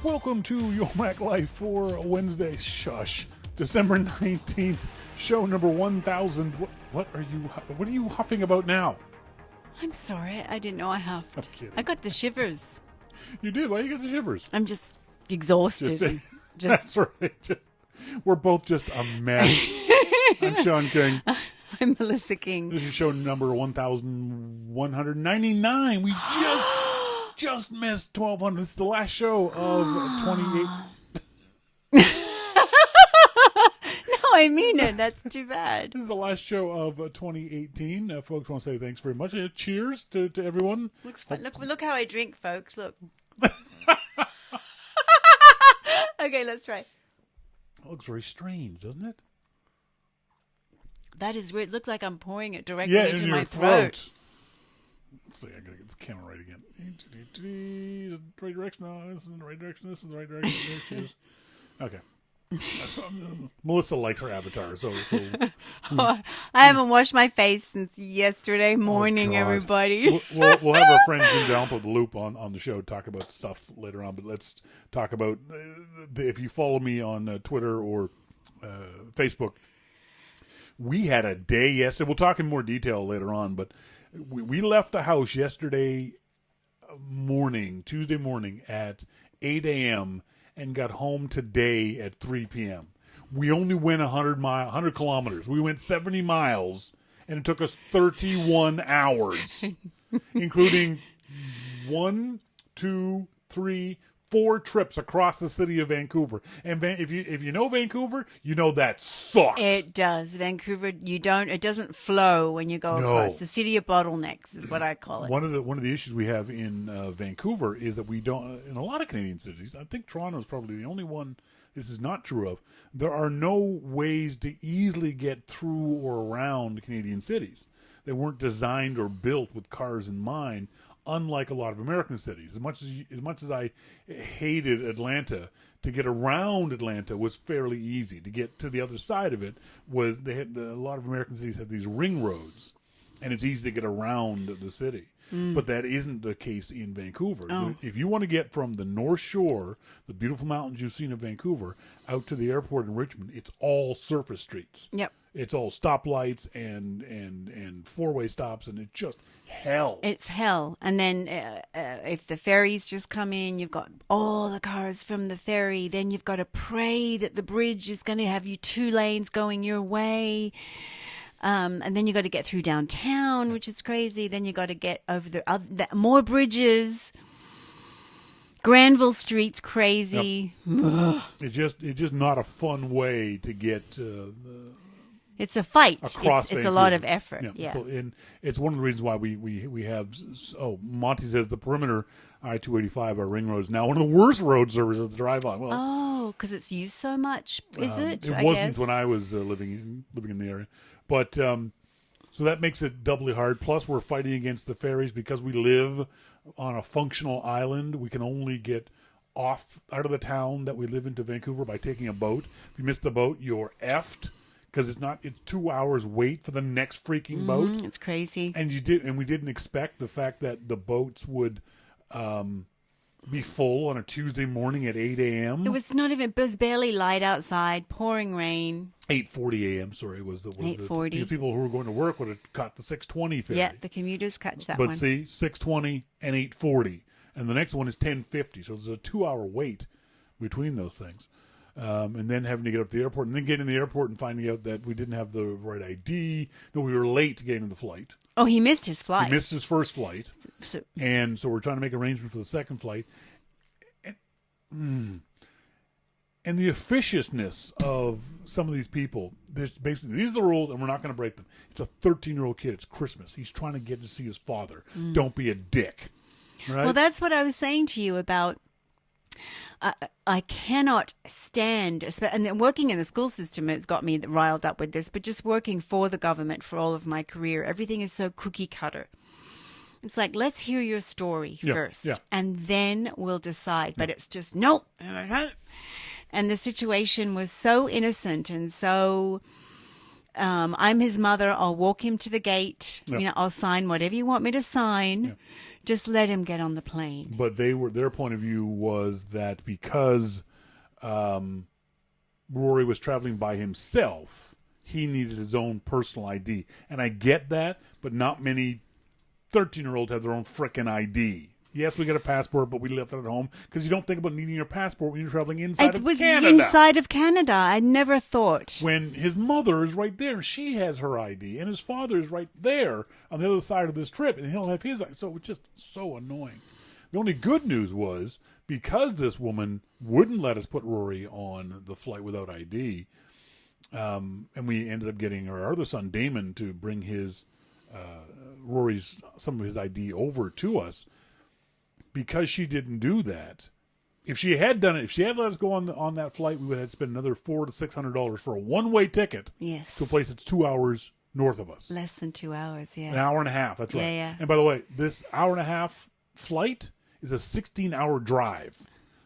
Welcome to Yomac Life for Wednesday. December 19th, show number 1000. What are you huffing about now? I'm sorry, I didn't know I huffed. I'm kidding. I got the shivers. You did? Why you got the shivers? I'm just exhausted. That's right. We're both just a mess. I'm Shawn King. I'm Melissa King. This is show number 1199. We just missed 1200. This is the last show of 28. No, I mean it. That's too bad. This is the last show of 2018. Folks, want to say thanks very much. Cheers to everyone. Looks fun. Look how I drink, folks. Look. Okay, let's try. It looks very strange, doesn't it? That is weird. It looks like I'm pouring it directly in into your my throat. Let's see, I gotta get this camera right again. The right direction. No, this is in the right direction. This is the right direction. There she is. Okay. Melissa likes her avatar, so I haven't washed my face since yesterday morning, God. everybody. We'll have our friend Jim Down put the loop on the show, talk about stuff later on, but let's talk about if you follow me on Twitter or Facebook, we had a day yesterday. We'll talk in more detail later on, but we left the house yesterday morning, Tuesday morning at 8 a.m., and got home today at 3 p.m. We only went 100 kilometers. We went 70 miles, and it took us 31 hours, including 1, 2, 3, 4 trips across the city of Vancouver. And if you know Vancouver, you know that sucks. It does. Vancouver, it doesn't flow when you go across. The city of bottlenecks is what I call it. One of the issues we have in Vancouver is that we don't, in a lot of Canadian cities, I think Toronto is probably the only one this is not true of, there are no ways to easily get through or around Canadian cities. They weren't designed or built with cars in mind, unlike a lot of American cities. As much as I hated Atlanta, to get around Atlanta was fairly easy. To get to the other side of it was a lot of American cities have these ring roads, and it's easy to get around the city. But that isn't the case in Vancouver. Oh. If you want to get from the North Shore, the beautiful mountains you've seen in Vancouver, out to the airport in Richmond, it's all surface streets. Yep. It's all stoplights and four-way stops, and it's just hell. It's hell. And then if the ferries just come in, you've got all the cars from the ferry. Then you've got to pray that the bridge is going to have you 2 lanes going your way. And then you got to get through downtown, which is crazy. Then you got to get over more bridges. Granville Street's crazy. Yep. It's just not a fun way to get. It's a fight. Across it's a lot of effort. Yeah. So, and it's one of the reasons why we have. Monty says the perimeter I-285, our ring road, is now one of the worst road services to drive on. Well, because it's used so much, is it? It I wasn't guess. when I was living in the area, but so that makes it doubly hard. Plus, we're fighting against the ferries because we live on a functional island. We can only get out of the town that we live into Vancouver by taking a boat. If you miss the boat, you're effed. Because it's 2 hours wait for the next freaking boat. It's crazy. And we didn't expect the fact that the boats would be full on a Tuesday morning at 8 a.m. It was barely light outside, pouring rain. 8:40 a.m. Sorry, was 8:40. Because people who were going to work would have caught the 6:20 ferry. Yeah, the commuters catch that but one. But see, 6:20 and 8:40, and the next one is 10:50. So there's a 2-hour wait between those things. And then having to get up to the airport, and then getting to the airport and finding out that we didn't have the right ID. No, we were late to getting to the flight. Oh, he missed his flight. He missed his first flight. And so we're trying to make arrangements for the second flight. And the officiousness of some of these people, basically, these are the rules, and we're not going to break them. It's a 13-year-old kid. It's Christmas. He's trying to get to see his father. Don't be a dick. Right? Well, that's what I was saying to you about I cannot stand, and then working in the school system, it's got me riled up with this, but just working for the government for all of my career, everything is so cookie cutter. It's like, let's hear your story first, and then we'll decide. But it's just, nope. And the situation was so innocent and so... I'm his mother. I'll walk him to the gate. I'll sign whatever you want me to sign. Just let him get on the plane. But their point of view was that because Rory was traveling by himself, he needed his own personal ID. And I get that, but not many 13-year-olds have their own frickin' ID. Yes, we get a passport, but we left it at home because you don't think about needing your passport when you're traveling inside of Canada. Inside of Canada. I never thought. When his mother is right there, and she has her ID, and his father is right there on the other side of this trip, and he'll have his ID. So it's just so annoying. The only good news was, because this woman wouldn't let us put Rory on the flight without ID, and we ended up getting our other son, Damon, to bring his some of his ID over to us. Because she didn't do that, if she had done it, if she had let us go on that flight, we would have spent another $400 to $600 for a one-way ticket to a place that's 2 hours north of us. Less than 2 hours, yeah. An hour and a half, that's right. Yeah. And by the way, this hour and a half flight is a 16-hour drive.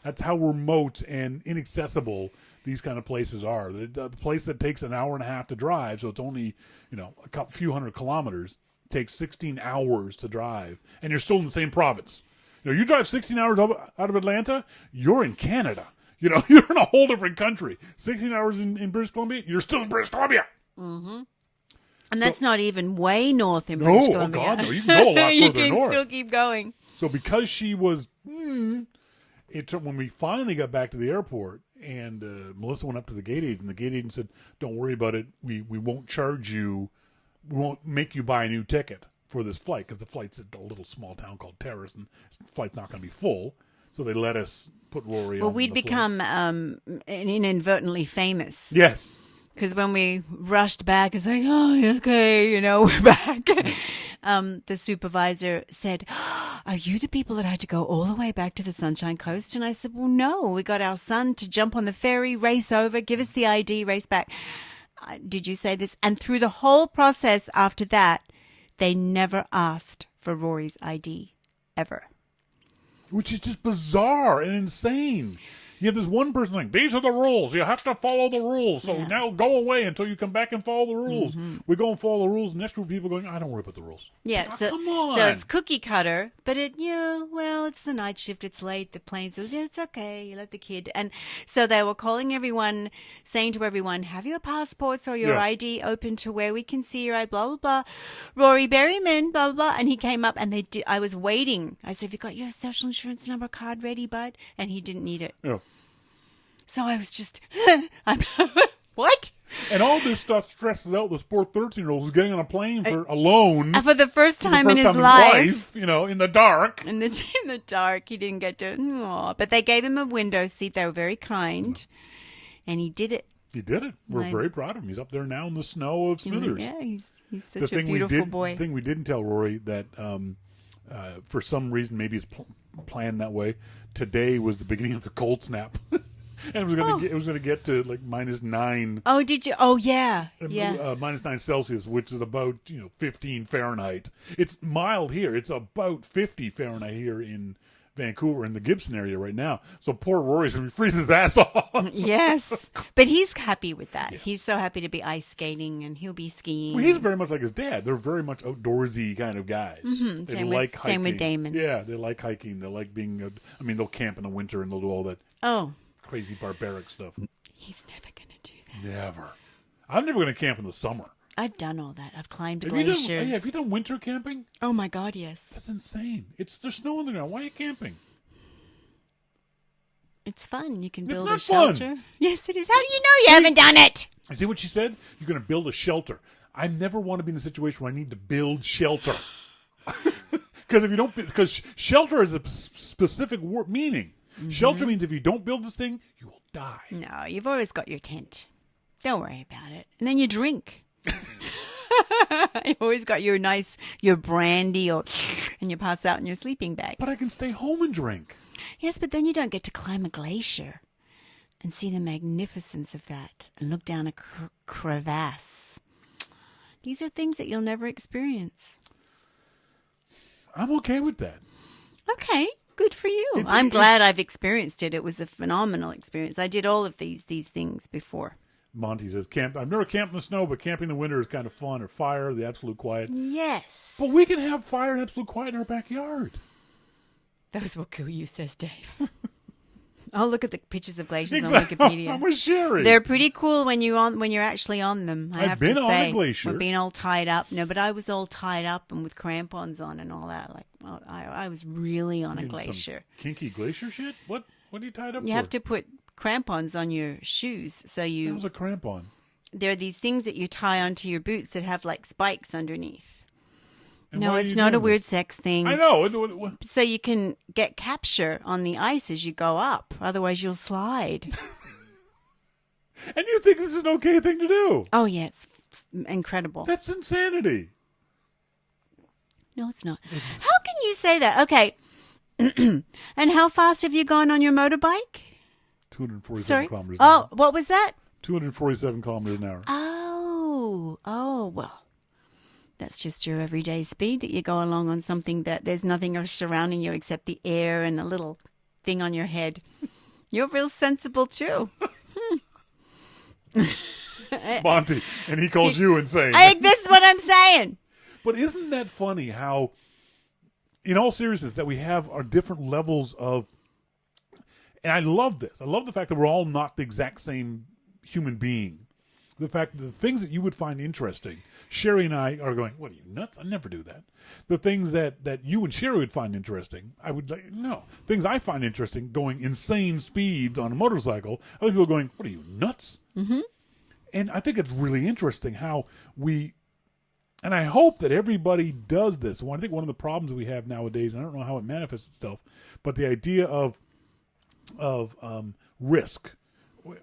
That's how remote and inaccessible these kind of places are. The place that takes an hour and a half to drive, so it's only a few hundred kilometers, takes 16 hours to drive, and you're still in the same province. You drive 16 hours out of Atlanta, you're in Canada. You're in a whole different country. 16 hours in British Columbia, you're still in British Columbia. Mm-hmm. And that's not even way north in British Columbia. Oh, God, no. You can go a lot further north. You can still keep going. So because she was, it took, when we finally got back to the airport, and Melissa went up to the gate agent, and the gate agent said, don't worry about it. We won't charge you. We won't make you buy a new ticket for this flight, because the flight's at a little small town called Terrace, and the flight's not going to be full. So they let us put Rory on. Well, we'd become inadvertently famous. Yes. Because when we rushed back, it's like, oh, okay, we're back. The supervisor said, are you the people that had to go all the way back to the Sunshine Coast? And I said, well, no, we got our son to jump on the ferry, race over, give us the ID, race back. Did you say this? And through the whole process after that, they never asked for Rory's ID, ever. Which is just bizarre and insane. You have this one person saying, these are the rules. You have to follow the rules. So now go away until you come back and follow the rules. Mm-hmm. We go and follow the rules. Next group of people going, I don't worry about the rules. Yeah, come on. So it's cookie cutter, but it's the night shift. It's late. The plane's, it's okay. You let the kid. And so they were calling everyone, saying to everyone, have your passports or your ID open to where we can see your ID, blah, blah, blah. Rory Berryman, blah, blah, blah. And he came up and I was waiting. I said, have you got your social insurance number card ready, bud? And he didn't need it. Yeah. So I was just, what? And all this stuff stresses out this poor 13-year-old who's getting on a plane alone. For the first time in his life. In the dark. In the dark. He didn't get to, but they gave him a window seat. They were very kind. And he did it. He did it. We're very proud of him. He's up there now in the snow of Smithers. Yeah, he's such a beautiful boy. The thing we didn't tell Rory that for some reason, maybe it's planned that way, today was the beginning of the cold snap. And it was going to get to like -9. Oh, did you? Oh, yeah. -9 Celsius, which is about 15 Fahrenheit. It's mild here. It's about 50 Fahrenheit here in Vancouver in the Gibson area right now. So poor Rory's going to be freezing his ass off. Yes, but he's happy with that. Yes. He's so happy to be ice skating, and he'll be skiing. Well, he's very much like his dad. They're very much outdoorsy kind of guys. Mm-hmm. They like hiking. Same with Damon. Yeah, they like hiking. They like being. They'll camp in the winter and they'll do all that. Oh. Crazy barbaric stuff. He's never going to do that. Never. I'm never going to camp in the summer. I've done all that. I've climbed glaciers. Have you done winter camping? Oh my God, yes. That's insane. There's snow on the ground. Why are you camping? It's fun. You can build a shelter. Fun. Yes, it is. How do you know you haven't done it? You see what she said? You're going to build a shelter. I never want to be in a situation where I need to build shelter. Because shelter is a specific meaning. Mm-hmm. Shelter means if you don't build this thing, you will die. No, you've always got your tent. Don't worry about it. And then you drink. You've always got your brandy and you pass out in your sleeping bag. But I can stay home and drink. Yes, but then you don't get to climb a glacier and see the magnificence of that and look down a crevasse. These are things that you'll never experience. I'm okay with that. Okay. Good for you. I'm glad I've experienced it. It was a phenomenal experience. I did all of these things before. Monty says, I've never camped in the snow, but camping in the winter is kind of fun. Or fire, the absolute quiet. Yes. But we can have fire and absolute quiet in our backyard. Those will kill you, says Dave. I'll look at the pictures of glaciers Exactly. on Wikipedia. I'm with Sherry. They're pretty cool when you're actually on them. I I've have been to on say, a glacier. I've been all tied up. No, but I was all tied up and with crampons on and all that. Like I was really on a glacier. Some kinky glacier shit? What are you tied up You for? have to put crampons on your shoes, so you. How's a crampon? There are these things that you tie onto your boots that have like spikes underneath. And No, why are it's you not a doing weird this? sex thing. I know. What? So you can get capture on the ice as you go up. Otherwise, you'll slide. And you think this is an okay thing to do? Oh, yeah, it's incredible. That's insanity. No, it's not. How can you say that? Okay. And how fast have you gone on your motorbike? 247 Sorry? kilometers an Oh, hour. what was that? 247 kilometers an hour. Oh, well. That's just your everyday speed that you go along on something that there's nothing else surrounding you except the air and a little thing on your head. You're real sensible too. Monty. And he calls you insane. This is what I'm saying. But isn't that funny how, in all seriousness, that we have our different levels of, and I love this. I love the fact that we're all not the exact same human being. The fact that the things that you would find interesting, Sherry and I are going, what are you, nuts? I never do that. The things that you and Sherry would find interesting, I would like, no. Things I find interesting, going insane speeds on a motorcycle, other people going, what are you, nuts? Mm-hmm. And I think it's really interesting how we, and I hope that everybody does this. Well, I think one of the problems we have nowadays, and I don't know how it manifests itself, but the idea of risk.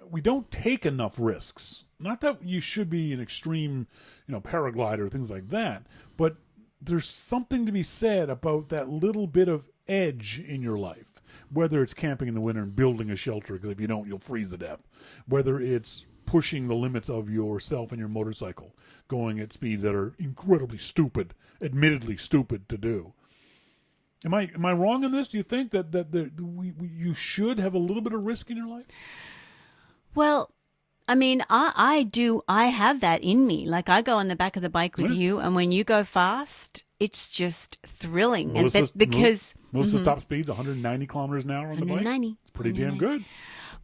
We don't take enough risks. Not that you should be an extreme, paraglider, things like that, but there's something to be said about that little bit of edge in your life, whether it's camping in the winter and building a shelter, because if you don't, you'll freeze to death, whether it's pushing the limits of yourself and your motorcycle, going at speeds that are incredibly stupid, admittedly stupid to do. Am I wrong in this? Do you think that you should have a little bit of risk in your life? Well, I mean, I do. I have that in me. Like I go on the back of the bike with you, and when you go fast, it's just thrilling. Melissa's top speed's 190 kilometers an hour on the bike. 190. It's pretty damn good.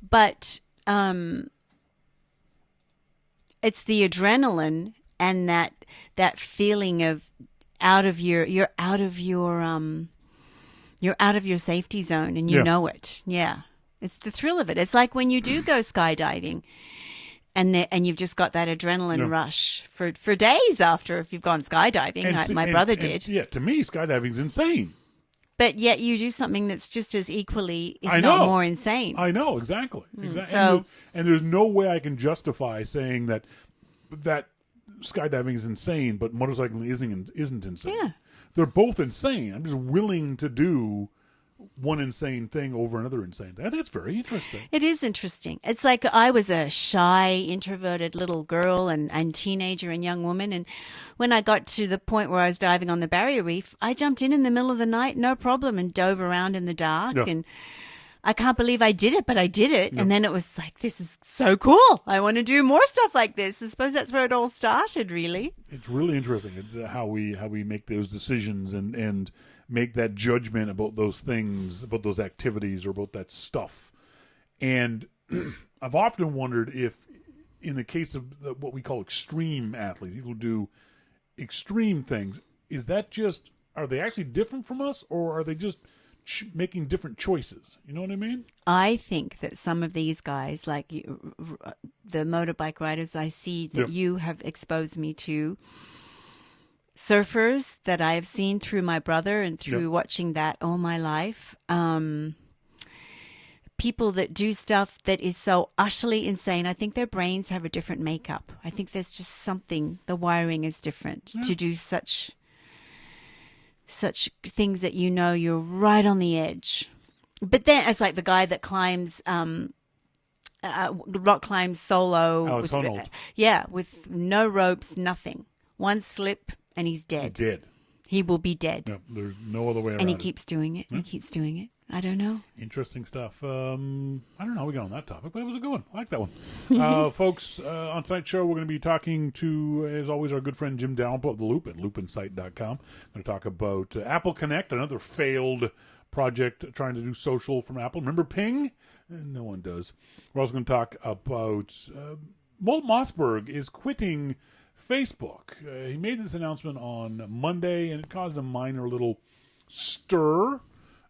But it's the adrenaline and that feeling of you're out of your safety zone, and you know it. Yeah. It's the thrill of it. It's like when you do go skydiving and you've just got that adrenaline rush for days after if you've gone skydiving, like my brother did. Yeah, to me, skydiving's insane. But yet you do something that's just as equally, if not more insane. I know, exactly. So, and there's no way I can justify saying that skydiving is insane, but motorcycling isn't insane. Yeah. They're both insane. I'm just willing to do one insane thing over another insane thing. I think it's very interesting. It is interesting. It's like I was a shy, introverted little girl and teenager and young woman. And when I got to the point where I was diving on the barrier reef, I jumped in the middle of the night, no problem, and dove around in the dark. Yeah. And I can't believe I did it, but I did it. Yeah. And then it was like, this is so cool. I want to do more stuff like this. I suppose that's where it all started, really. It's really interesting how we make those decisions and make that judgment about those things, about those activities, or about that stuff. And I've often wondered if, in the case of what we call extreme athletes, people who do extreme things, are they actually different from us, or are they just making different choices? You know what I mean? I think that some of these guys, like the motorbike riders I see that you have exposed me to, surfers that I have seen through my brother and through watching that all my life, people that do stuff that is so utterly insane. I think their brains have a different makeup. I think there's just something, the wiring is different to do such things that you're right on the edge. But then it's like the guy that climbs rock climbs solo. Alex Honnold. With no ropes, nothing. One slip and he's dead. Dead. He will be dead. No, there's no other way around it. And he keeps doing it. He keeps doing it. I don't know. Interesting stuff. I don't know how we got on that topic, but it was a good one. I like that one. Folks, on tonight's show, we're going to be talking to, as always, our good friend Jim Dalrymple of The Loop at loopinsight.com. We're going to talk about Apple Connect, another failed project trying to do social from Apple. Remember Ping? No one does. We're also going to talk about Molt Mossberg is quitting Facebook. He made this announcement on Monday, and it caused a minor little stir.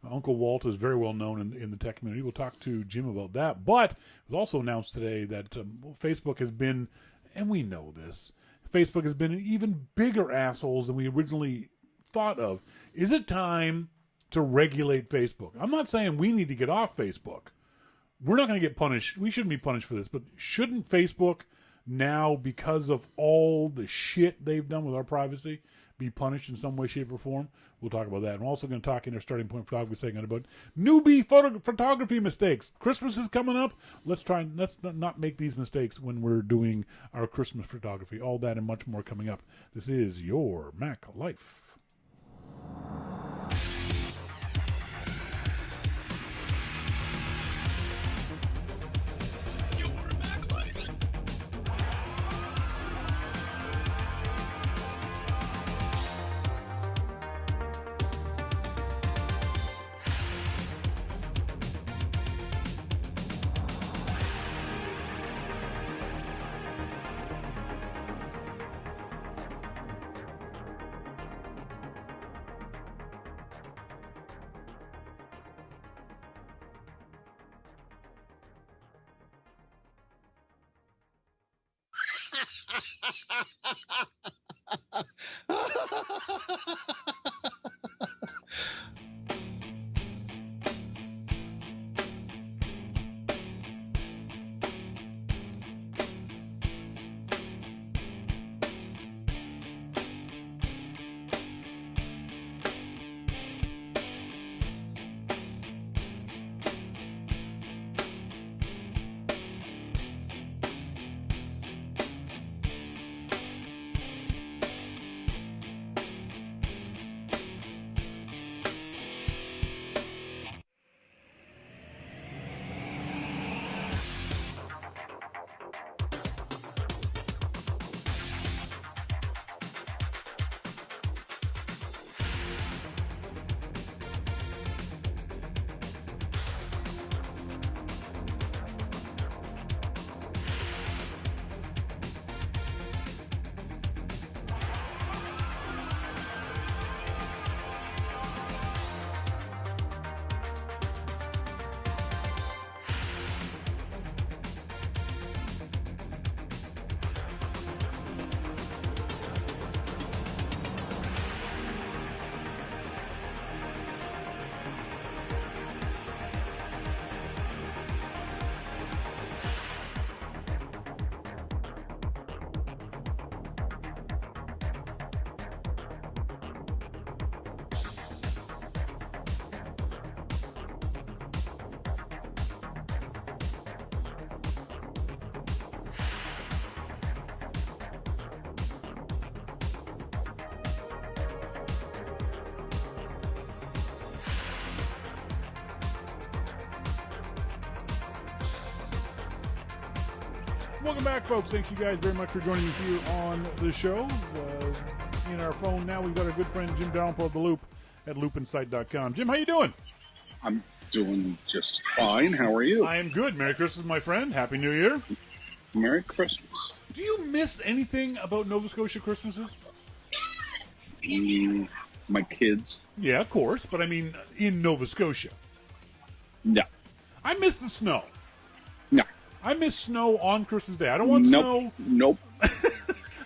Uncle Walt is very well known in the tech community. We'll talk to Jim about that. But it was also announced today that Facebook has been, and we know this, Facebook has been an even bigger assholes than we originally thought of. Is it time to regulate Facebook? I'm not saying we need to get off Facebook. We're not going to get punished. We shouldn't be punished for this. But shouldn't Facebook now, because of all the shit they've done with our privacy, be punished in some way, shape, or form? We'll talk about that. And we're also going to talk in our starting point photography segment about newbie photography mistakes. Christmas is coming up. Let's not make these mistakes when we're doing our Christmas photography. All that and much more coming up. This is your Mac Life. Welcome back, folks. Thank you guys very much for joining me here on the show. In our phone now, we've got our good friend Jim Dalrymple of The Loop at loopinsight.com. Jim, how you doing? I'm doing just fine. How are you? I am good. Merry Christmas, my friend. Happy New Year. Merry Christmas. Do you miss anything about Nova Scotia Christmases? My kids. Yeah, of course. But I mean, in Nova Scotia. No. I miss the snow. No. I miss snow on Christmas Day. I don't want snow. Nope.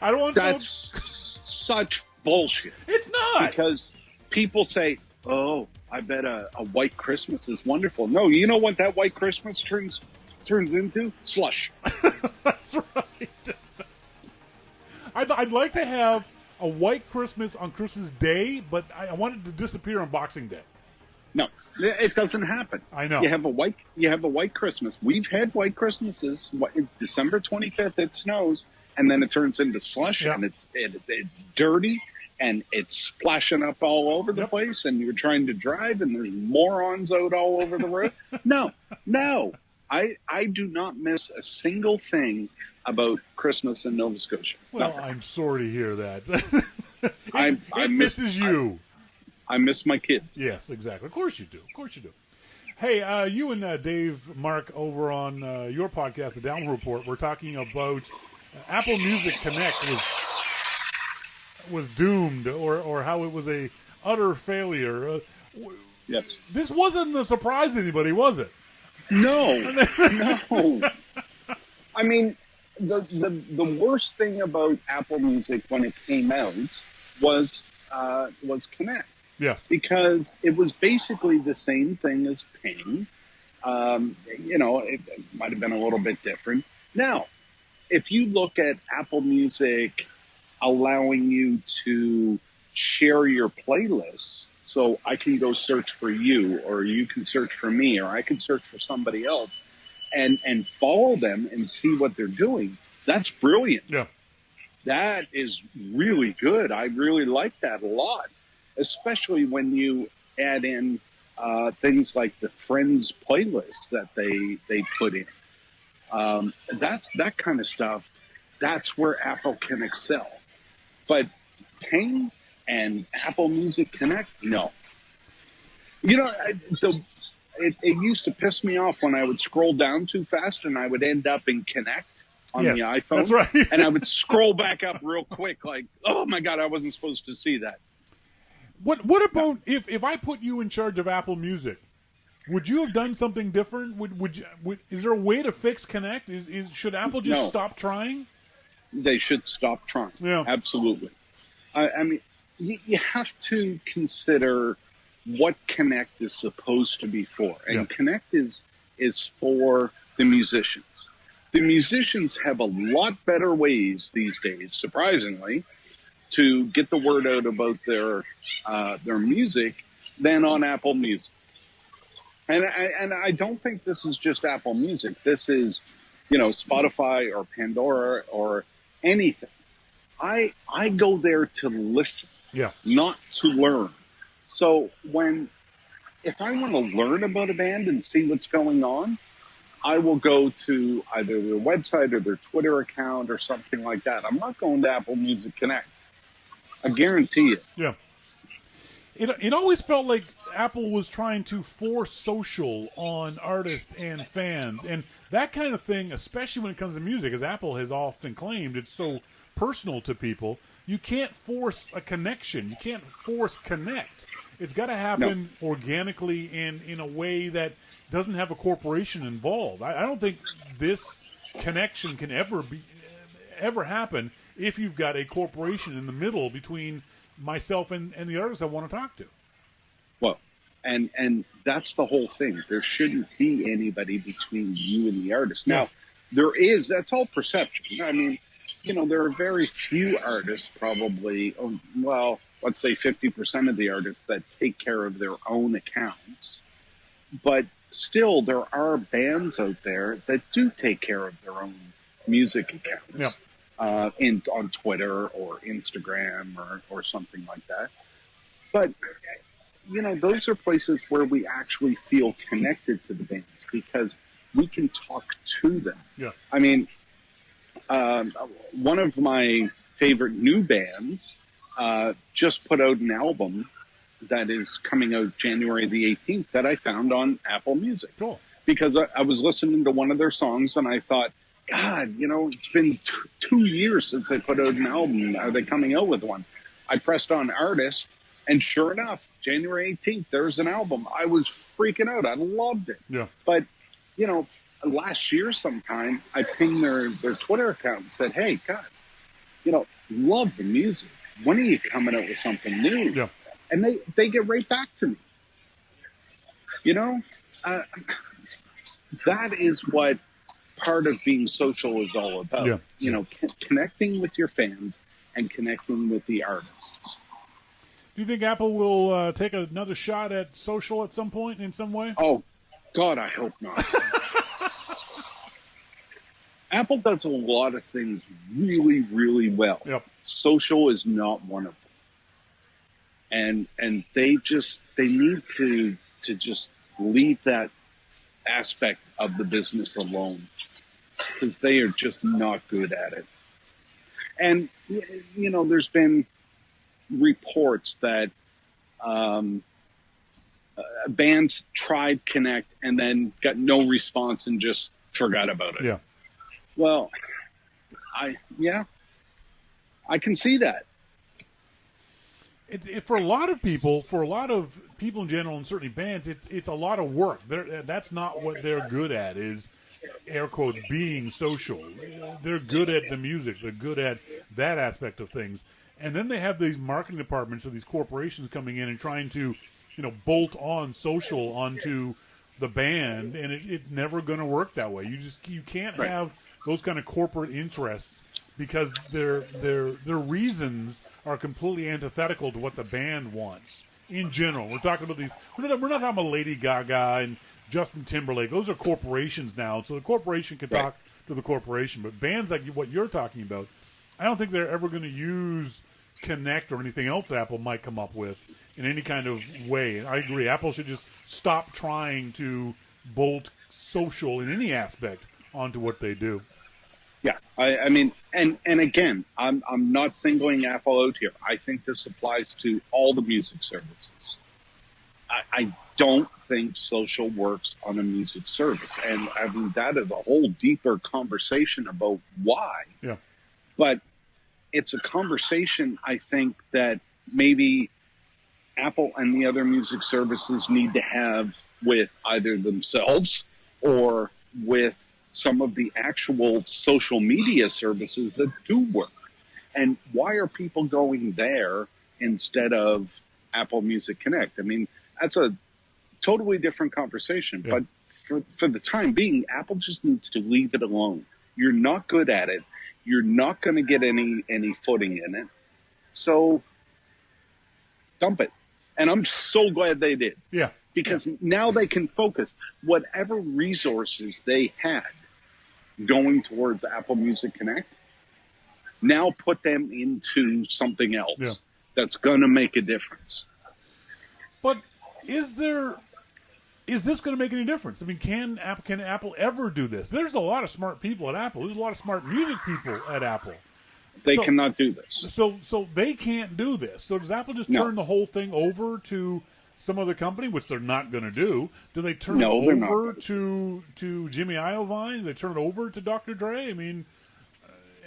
I don't want That's snow. Such bullshit. It's not. Because people say, oh, I bet a white Christmas is wonderful. No, you know what that white Christmas turns into? Slush. That's right. I'd like to have a white Christmas on Christmas Day, but I want it to disappear on Boxing Day. No, it doesn't happen. I know. You have a white Christmas. We've had white Christmases. December 25th, it snows, and then it turns into slush, and it's dirty, and it's splashing up all over the place, and you're trying to drive, and there's morons out all over the road. No. I do not miss a single thing about Christmas in Nova Scotia. Well, Nothing. I'm sorry to hear that. I misses you. I miss my kids. Yes, exactly. Of course you do. Of course you do. Hey, you and Dave Mark over on your podcast, The Download Report, were talking about Apple Music Connect was doomed, or how it was a utter failure. Yes. This wasn't a surprise to anybody, was it? No, no. I mean, the worst thing about Apple Music when it came out was Connect. Yes. Because it was basically the same thing as Ping. It might have been a little bit different. Now, if you look at Apple Music allowing you to share your playlists, so I can go search for you, or you can search for me, or I can search for somebody else, and follow them and see what they're doing, that's brilliant. Yeah. That is really good. I really like that a lot, especially when you add in things like the Friends playlist that they put in. That's that kind of stuff. That's where Apple can excel. But Ping and Apple Music Connect, no. It used to piss me off when I would scroll down too fast and I would end up in Connect on the iPhone. That's right. And I would scroll back up real quick, like, oh my God, I wasn't supposed to see that. What about if I put you in charge of Apple Music? Would you have done something different? Is there a way to fix Connect? Should Apple just stop trying? They should stop trying. Yeah, absolutely. I mean, you have to consider what Connect is supposed to be for, and Connect is for the musicians. The musicians have a lot better ways these days, surprisingly, to get the word out about their music than on Apple Music. And I don't think this is just Apple Music. This is, Spotify or Pandora or anything. I go there to listen, not to learn. So if I want to learn about a band and see what's going on, I will go to either their website or their Twitter account or something like that. I'm not going to Apple Music Connect. I guarantee it. Yeah. It always felt like Apple was trying to force social on artists and fans. And that kind of thing, especially when it comes to music, as Apple has often claimed, it's so personal to people. You can't force a connection. You can't force Connect. It's got to happen organically and in a way that doesn't have a corporation involved. I don't think this connection can ever happen if you've got a corporation in the middle between myself and the artist I want to talk to. Well, and that's the whole thing. There shouldn't be anybody between you and the artist. Now, that's all perception. I mean, there are very few artists, probably, let's say 50% of the artists that take care of their own accounts. But still, there are bands out there that do take care of their own music accounts. On Twitter or Instagram or something like that. But, those are places where we actually feel connected to the bands because we can talk to them. Yeah. I mean, one of my favorite new bands just put out an album that is coming out January the 18th that I found on Apple Music. Cool. Because I was listening to one of their songs and I thought, God, it's been 2 years since they put out an album. Are they coming out with one? I pressed on artist, and sure enough, January 18th, there's an album. I was freaking out. I loved it. Yeah. But, last year sometime, I pinged their Twitter account and said, hey, guys, love the music. When are you coming out with something new? Yeah. And they get right back to me. That is what part of being social is all about. Connecting with your fans and connecting with the artists. Do you think Apple will take another shot at social at some point in some way? Oh, God, I hope not. Apple does a lot of things really, really well. Yep. Social is not one of them. And they need to just leave that aspect of the business alone because they are just not good at it. And, there's been reports that bands tried Connect and then got no response and just forgot about it. Yeah. Well, I can see that. For a lot of people in general, and certainly bands, it's a lot of work. That's not what they're good at. Is air quotes being social. They're good at the music. They're good at that aspect of things. And then they have these marketing departments or these corporations coming in and trying to, bolt on social onto the band, and it's never going to work that way. You can't have those kind of corporate interests because their reasons are completely antithetical to what the band wants. In general, we're talking about these. We're not talking about Lady Gaga and Justin Timberlake. Those are corporations now, so the corporation can talk to the corporation. But bands like what you're talking about, I don't think they're ever going to use Connect or anything else that Apple might come up with in any kind of way. And I agree. Apple should just stop trying to bolt social in any aspect onto what they do. Yeah, I mean, and again, I'm not singling Apple out here. I think this applies to all the music services. I don't think social works on a music service, and I mean that is a whole deeper conversation about why. Yeah, but it's a conversation I think that maybe Apple and the other music services need to have with either themselves or with some of the actual social media services that do work. And why are people going there instead of Apple Music Connect? I mean, that's a totally different conversation. Yeah. But for the time being, Apple just needs to leave it alone. You're not good at it. You're not going to get any footing in it. So dump it. And I'm so glad they did. Yeah. Because now they can focus whatever resources they had going towards Apple Music Connect, now put them into something else that's going to make a difference. But is this going to make any difference? I mean, can Apple ever do this? There's a lot of smart people at Apple. There's a lot of smart music people at Apple. They cannot do this. So they can't do this. So does Apple just turn the whole thing over to some other company, which they're not going to do? Do they turn it over to Jimmy Iovine? Do they turn it over to Dr. Dre? I mean,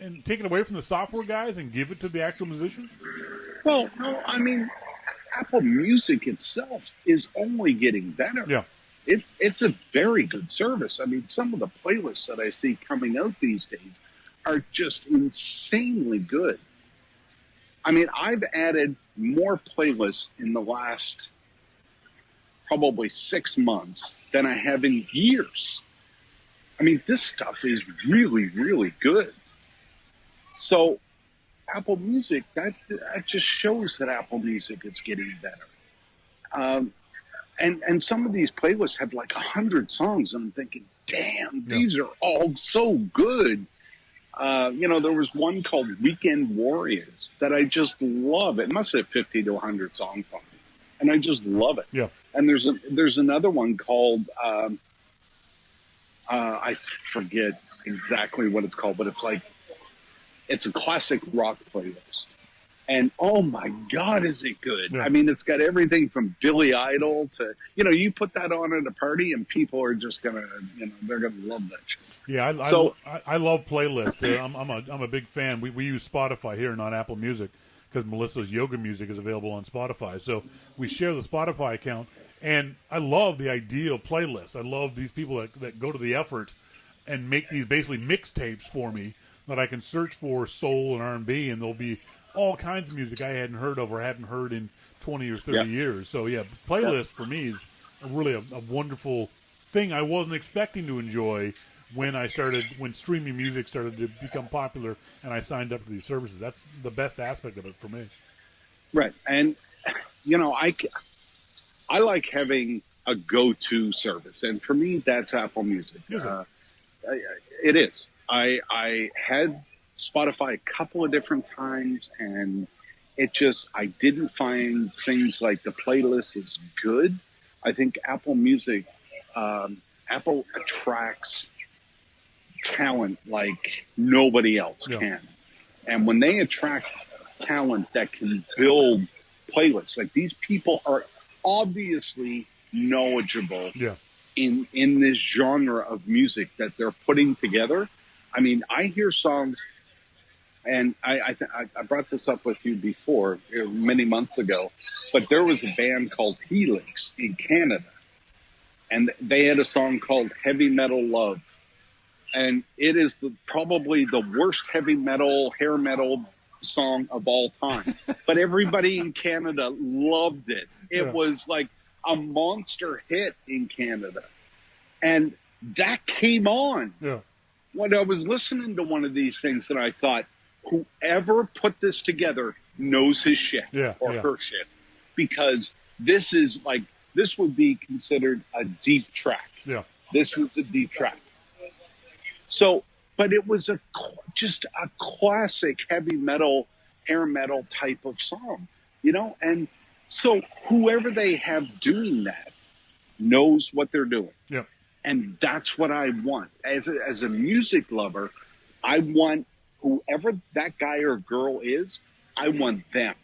and take it away from the software guys and give it to the actual musicians? Well, no, I mean, Apple Music itself is only getting better. Yeah. It's a very good service. I mean, some of the playlists that I see coming out these days are just insanely good. I mean, I've added more playlists in the last probably 6 months than I have in years. I mean, this stuff is really, really good. So Apple Music, that just shows that Apple Music is getting better. And some of these playlists have like 100 songs, and I'm thinking, damn, these are all so good. There was one called Weekend Warriors that I just love. It must have 50 to 100 songs on it, and I just love it. Yeah. And there's another one called I forget exactly what it's called, but it's a classic rock playlist. And oh my God, is it good? Yeah. I mean, it's got everything from Billy Idol to, you put that on at a party and people are just gonna, they're gonna love that shit. Yeah, I love playlists. I'm a big fan. We use Spotify here, not Apple Music, because Melissa's yoga music is available on Spotify. So we share the Spotify account, and I love the idea of playlists. I love these people that go to the effort and make these basically mixtapes for me that I can search for soul and R&B, and there'll be all kinds of music I hadn't heard of or hadn't heard in 20 or 30 years. So, playlist for me is really a wonderful thing I wasn't expecting to enjoy when streaming music started to become popular and I signed up to these services. That's the best aspect of it for me. Right. And, I like having a go-to service. And for me, that's Apple Music. It is. I had Spotify a couple of different times, and I didn't find things like the playlist is good. I think Apple Music, Apple attracts talent like nobody else can. And when they attract talent that can build playlists. Like, these people are obviously knowledgeable Yeah. in this genre of music that they're putting together. I mean, I hear songs, and I brought this up with you before, many months ago, but there was a band called Helix in Canada, and they had a song called Heavy Metal Love. And it is probably the worst heavy metal, hair metal song of all time. But everybody in Canada loved it. It was like a monster hit in Canada. And that came on when I was listening to one of these things, and I thought, whoever put this together knows his shit or her shit. Because this would be considered a deep track. Yeah. This is a deep track. So, but it was just a classic heavy metal, hair metal type of song, you know? And so whoever they have doing that knows what they're doing. Yeah. And that's what I want. As a music lover, I want whoever that guy or girl is, I want them.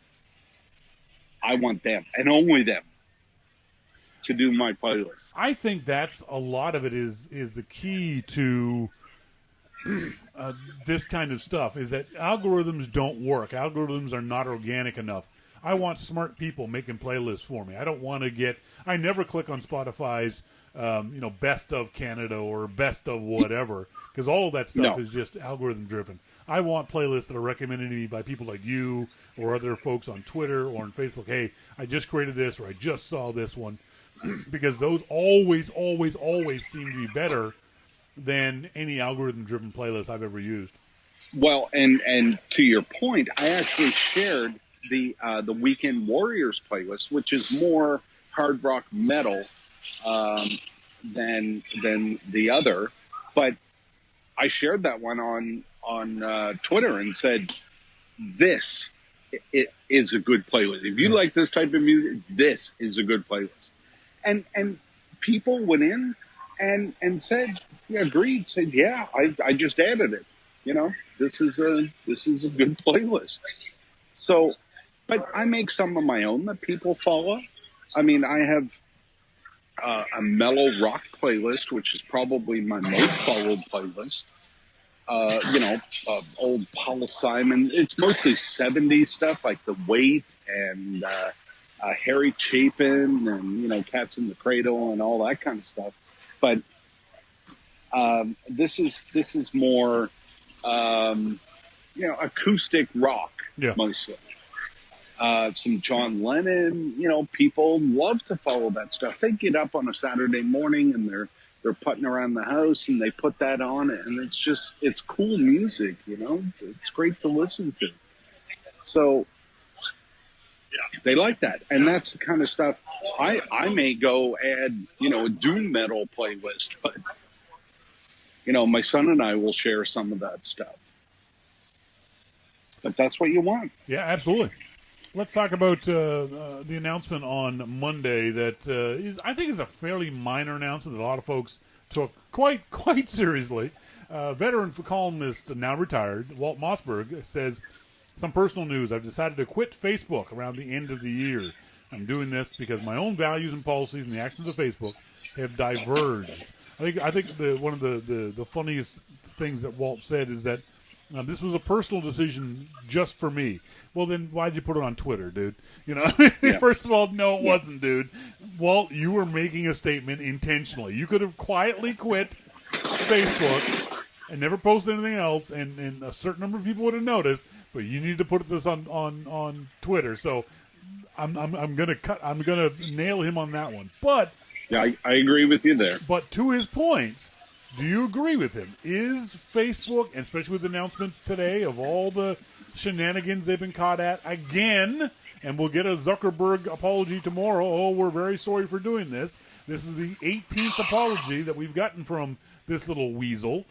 I want them, and only them, to do my playlist. I think that's a lot of it is the key to this kind of stuff, is that algorithms don't work. Algorithms are not organic enough. I want smart people making playlists for me. I don't want to I never click on Spotify's, best of Canada or best of whatever, because all of that stuff is just algorithm driven. I want playlists that are recommended to me by people like you or other folks on Twitter or on Facebook. Hey, I just created this, or I just saw this one, because those always, always, always seem to be better than any algorithm-driven playlist I've ever used. Well, and to your point, I actually shared the Weekend Warriors playlist, which is more hard rock metal than the other. But I shared that one on Twitter and said, "This it is a good playlist. If you like this type of music, this is a good playlist." And people went in and said, agreed, said, yeah, I just added it. You know, this is a good playlist. So, but I make some of my own that people follow. I mean, I have a mellow rock playlist, which is probably my most followed playlist. Old Paul Simon. It's mostly 70s stuff, like The Weight and Harry Chapin and, Cats in the Cradle and all that kind of stuff. But this is more, acoustic rock, mostly. Some John Lennon, people love to follow that stuff. They get up on a Saturday morning and they're putting around the house and they put that on, and it's cool music, it's great to listen to. So they like that. And that's the kind of stuff I may go add, a doom metal playlist, but my son and I will share some of that stuff. But that's what you want. Yeah, absolutely. Let's talk about the announcement on Monday that I think is a fairly minor announcement that a lot of folks took quite seriously. Veteran columnist, now retired, Walt Mossberg, says, "Some personal news. I've decided to quit Facebook around the end of the year. I'm doing this because my own values and policies and the actions of Facebook have diverged." I think one of the funniest things that Walt said is that this was a personal decision just for me. Well, then why'd you put it on Twitter, dude? First of all, no, it wasn't, dude. Walt, you were making a statement intentionally. You could have quietly quit Facebook and never posted anything else, and a certain number of people would have noticed. But you need to put this on Twitter. So I'm gonna nail him on that one. But yeah, I agree with you there. But to his point, do you agree with him? Is Facebook, and especially with the announcements today of all the shenanigans they've been caught at again, and we'll get a Zuckerberg apology tomorrow. Oh, we're very sorry for doing this. This is the 18th apology that we've gotten from this little weasel.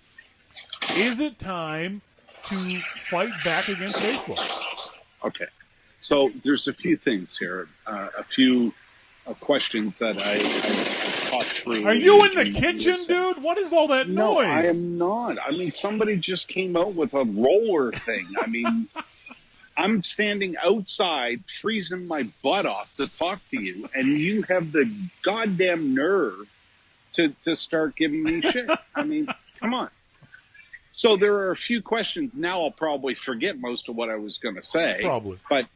Is it time to fight back against Facebook? Okay. So there's a few things here, a few questions that I talked through. Are you in the kitchen, dude? What is all that noise? No, I am not. I mean, somebody just came out with a roller thing. I mean, I'm standing outside, freezing my butt off to talk to you, and you have the goddamn nerve to start giving me shit. I mean, come on. So there are a few questions. Now I'll probably forget most of what I was going to say. Probably. But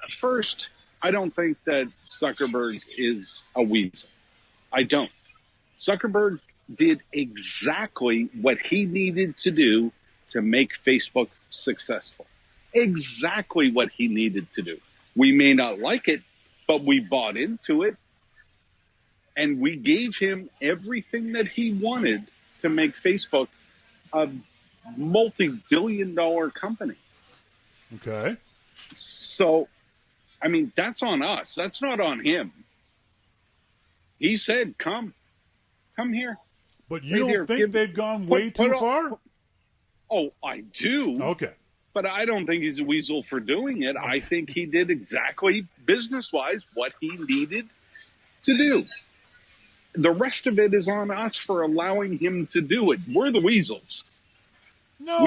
first, I don't think that Zuckerberg is a weasel. I don't. Zuckerberg did exactly what he needed to do to make Facebook successful. Exactly what he needed to do. We may not like it, but we bought into it. And we gave him everything that he wanted to make Facebook a multi-billion-dollar company. Okay. So, I mean, that's on us. That's not on him. He said, come here. But you don't think they've gone way too far? Oh, I do. Okay. But I don't think he's a weasel for doing it. I think he did exactly, business-wise, what he needed to do. The rest of it is on us for allowing him to do it. We're the weasels. No.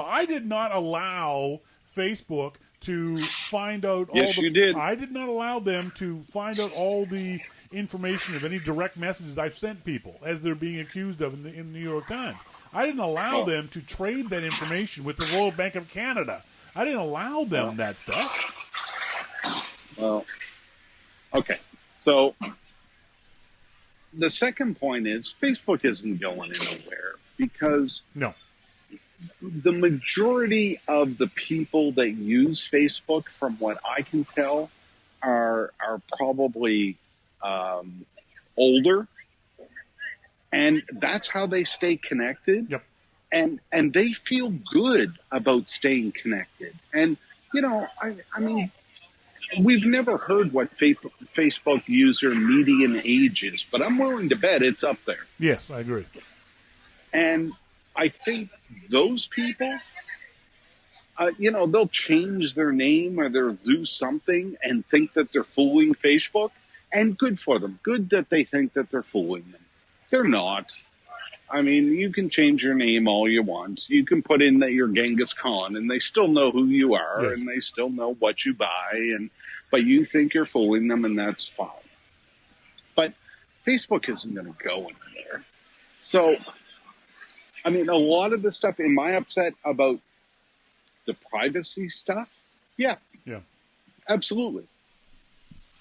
I did not allow Facebook to find out all Yes, you did. I did not allow them to find out all the information of any direct messages I've sent people, as they're being accused of in the New York Times. I didn't allow them to trade that information with the Royal Bank of Canada. I didn't allow them that stuff. Well, okay. So the second point is Facebook isn't going anywhere because the majority of the people that use Facebook, from what I can tell, are probably older, and that's how they stay connected. Yep. And they feel good about staying connected. And I mean, we've never heard what Facebook user median age is, but I'm willing to bet it's up there. Yes, I agree. And I think those people, they'll change their name or they'll do something and think that they're fooling Facebook. And good for them. Good that they think that they're fooling them. They're not. I mean, you can change your name all you want. You can put in that you're Genghis Khan, and they still know who you are, yes, and they still know what you buy, but you think you're fooling them, and that's fine. But Facebook isn't going to go anywhere. So, I mean, a lot of the stuff, am I upset about the privacy stuff? Yeah. Yeah. Absolutely.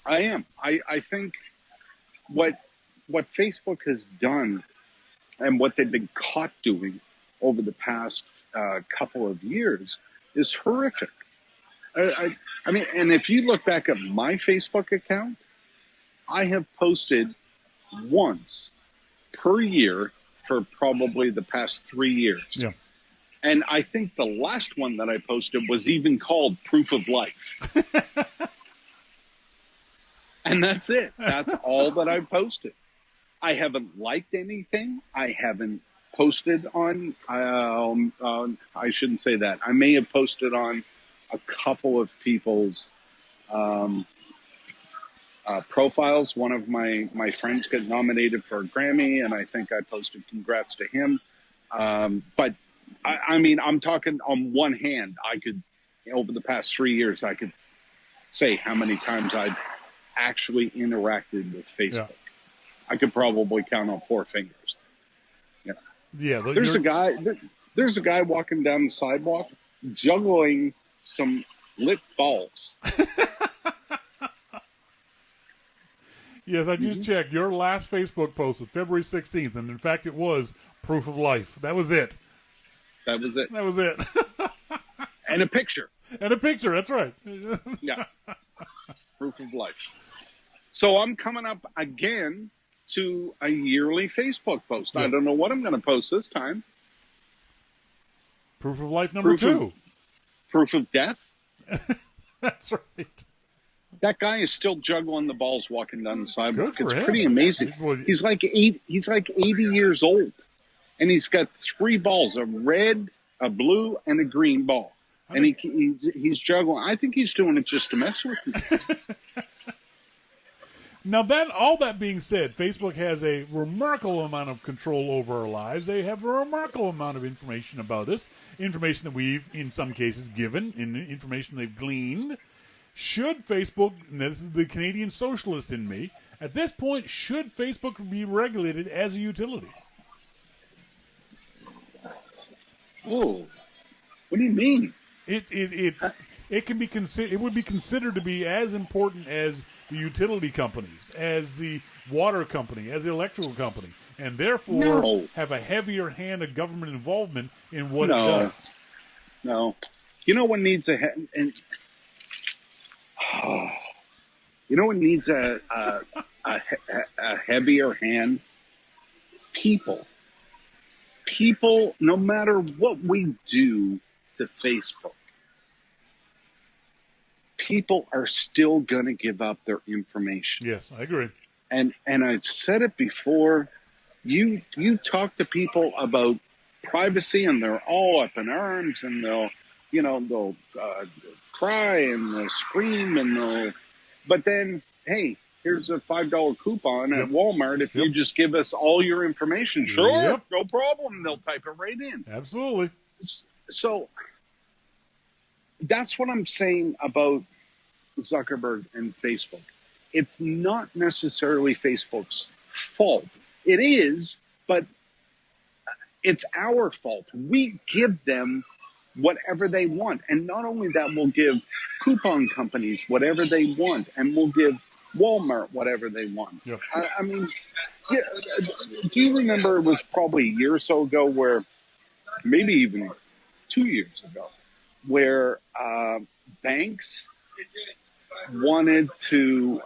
I am. I think what Facebook has done and what they've been caught doing over the past couple of years is horrific. I mean, and if you look back at my Facebook account, I have posted once per year for probably the past 3 years. Yeah. And I think the last one that I posted was even called Proof of Life. And that's it. That's all that I've posted. I haven't liked anything. I haven't posted on, I shouldn't say that. I may have posted on a couple of people's profiles. One of my friends got nominated for a Grammy, and I think I posted congrats to him. But, I mean, I'm talking on one hand. I could, over the past 3 years, I could say how many times I've actually interacted with Facebook. Yeah. I could probably count on 4 fingers. Yeah. There's a guy walking down the sidewalk juggling some lit balls. Yes, I just checked. Your last Facebook post was February 16th, and in fact, it was Proof of Life. That was it. That was it. That was it. And a picture. And a picture. That's right. Yeah. Proof of Life. So I'm coming up again to a yearly Facebook post. Yeah. I don't know what I'm going to post this time. Proof of Life number 2. Proof of death. That's right. That guy is still juggling the balls walking down the sidewalk. Good for him. Pretty amazing. He's like 80 years old, and he's got 3 balls: a red, a blue, and a green ball. And he's juggling. I think he's doing it just to mess with me. Now, all that being said, Facebook has a remarkable amount of control over our lives. They have a remarkable amount of information about us, information that we've, in some cases, given, information they've gleaned. Should Facebook, and this is the Canadian socialist in me, at this point, should Facebook be regulated as a utility? Oh, what do you mean? It can be it would be considered to be as important as the utility companies, as the water company, as the electrical company, and therefore have a heavier hand of government involvement in what it does. No, you know what needs a heavier hand? People, no matter what we do to Facebook, people are still going to give up their information. Yes, I agree. And I've said it before. You talk to people about privacy, and they're all up in arms, and they'll cry and they'll scream, but then, hey, here's a $5 coupon at Walmart if you just give us all your information. Sure, no problem. They'll type it right in. Absolutely. So that's what I'm saying about Zuckerberg and Facebook. It's not necessarily Facebook's fault. It is, but it's our fault. We give them whatever they want. And not only that, we'll give coupon companies whatever they want, and we'll give Walmart whatever they want. Yep. I mean, do you remember it was probably a year or so ago where, maybe even 2 years ago, where banks wanted to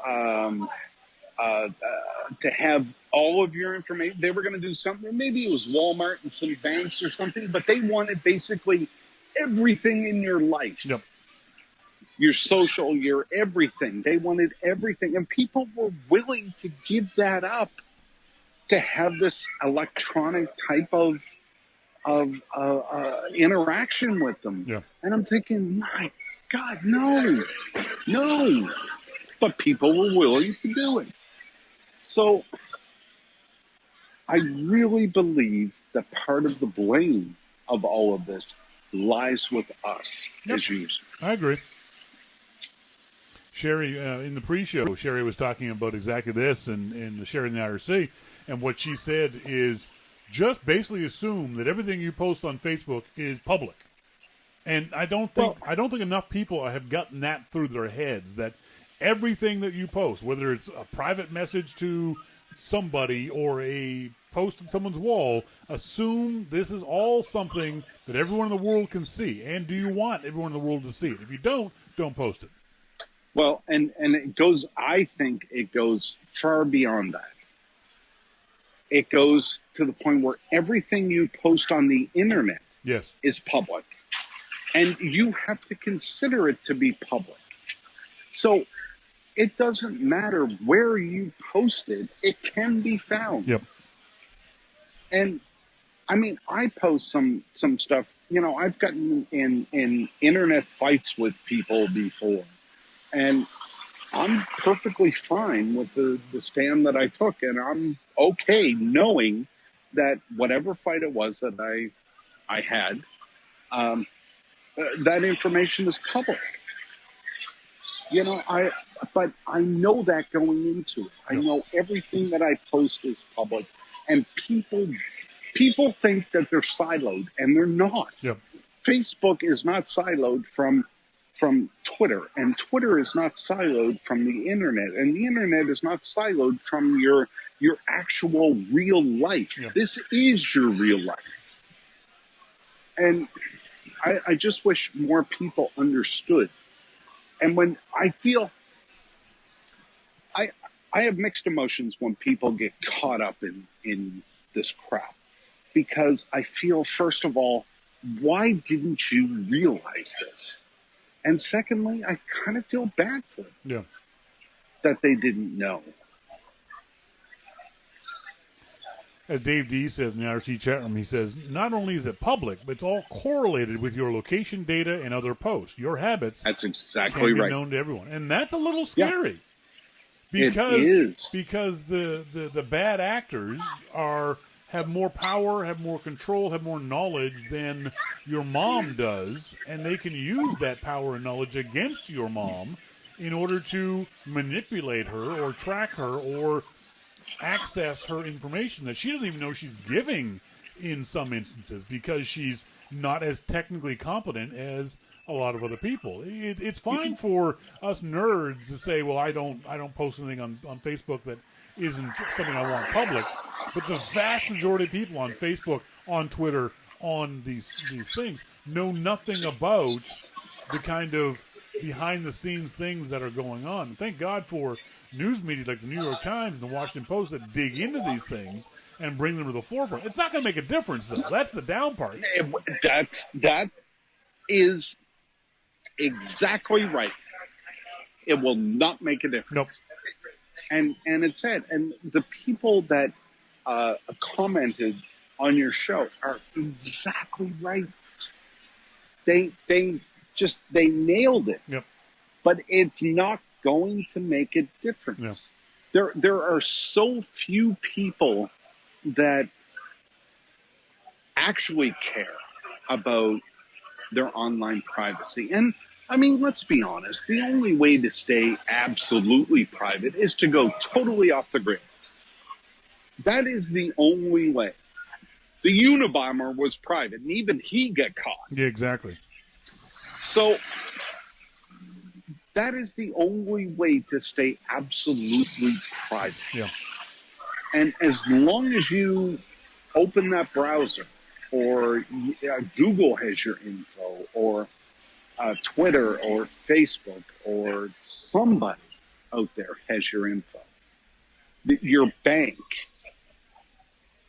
have all of your information. They were going to do something. Maybe it was Walmart and some banks or something, but they wanted basically everything in your life. Yep. Your social, your everything. They wanted everything. And people were willing to give that up to have this electronic type of interaction with them. Yeah. And I'm thinking, my God, no. But people were willing to do it. So I really believe that part of the blame of all of this lies with us as users. I agree. Sherry, in the pre-show, Sherry was talking about exactly this, and Sherry in the IRC, and what she said is just basically assume that everything you post on Facebook is public. And I don't think enough people have gotten that through their heads, that everything that you post, whether it's a private message to somebody or a post on someone's wall, assume this is all something that everyone in the world can see. And do you want everyone in the world to see it? If you don't post it. Well, and I think it goes far beyond that. It goes to the point where everything you post on the internet is public. And you have to consider it to be public. So it doesn't matter where you post it, it can be found. Yep. And I mean, I post some stuff, I've gotten in internet fights with people before. And I'm perfectly fine with the stand that I took, and I'm okay knowing that whatever fight it was that I had, that information is public. But I know that going into it. I know everything that I post is public, and people think that they're siloed, and they're not. Yep. Facebook is not siloed from Twitter, and Twitter is not siloed from the internet, and the internet is not siloed from your actual real life. Yeah. This is your real life. And I just wish more people understood. And when I feel I have mixed emotions when people get caught up in this crap, because I feel, first of all, why didn't you realize this? And secondly, I kind of feel bad for them that they didn't know. As Dave D says in the IRC chat room, he says, not only is it public, but it's all correlated with your location data and other posts. Your habits That's exactly can be right. known to everyone. And that's a little scary. Because the bad actors have more power, have more control, have more knowledge than your mom does, and they can use that power and knowledge against your mom in order to manipulate her or track her or access her information that she doesn't even know she's giving in some instances because she's not as technically competent as a lot of other people. It's fine for us nerds to say, well, I don't post anything on Facebook that isn't something I want public. But the vast majority of people on Facebook, on Twitter, on these things know nothing about the kind of behind-the-scenes things that are going on. And thank God for news media like the New York Times and the Washington Post that dig into these things and bring them to the forefront. It's not going to make a difference, though. That's the down part. That is exactly right. It will not make a difference. Nope. And it's sad. And the people that commented on your show are exactly right. They nailed it. Yep. But it's not going to make a difference. Yeah. There are so few people that actually care about their online privacy. And I mean, let's be honest, the only way to stay absolutely private is to go totally off the grid. That is the only way. The Unabomber was private, and even he got caught. Yeah, exactly. So that is the only way to stay absolutely private. Yeah. And as long as you open that browser, or Google has your info, or Twitter, or Facebook, or somebody out there has your info, your bank,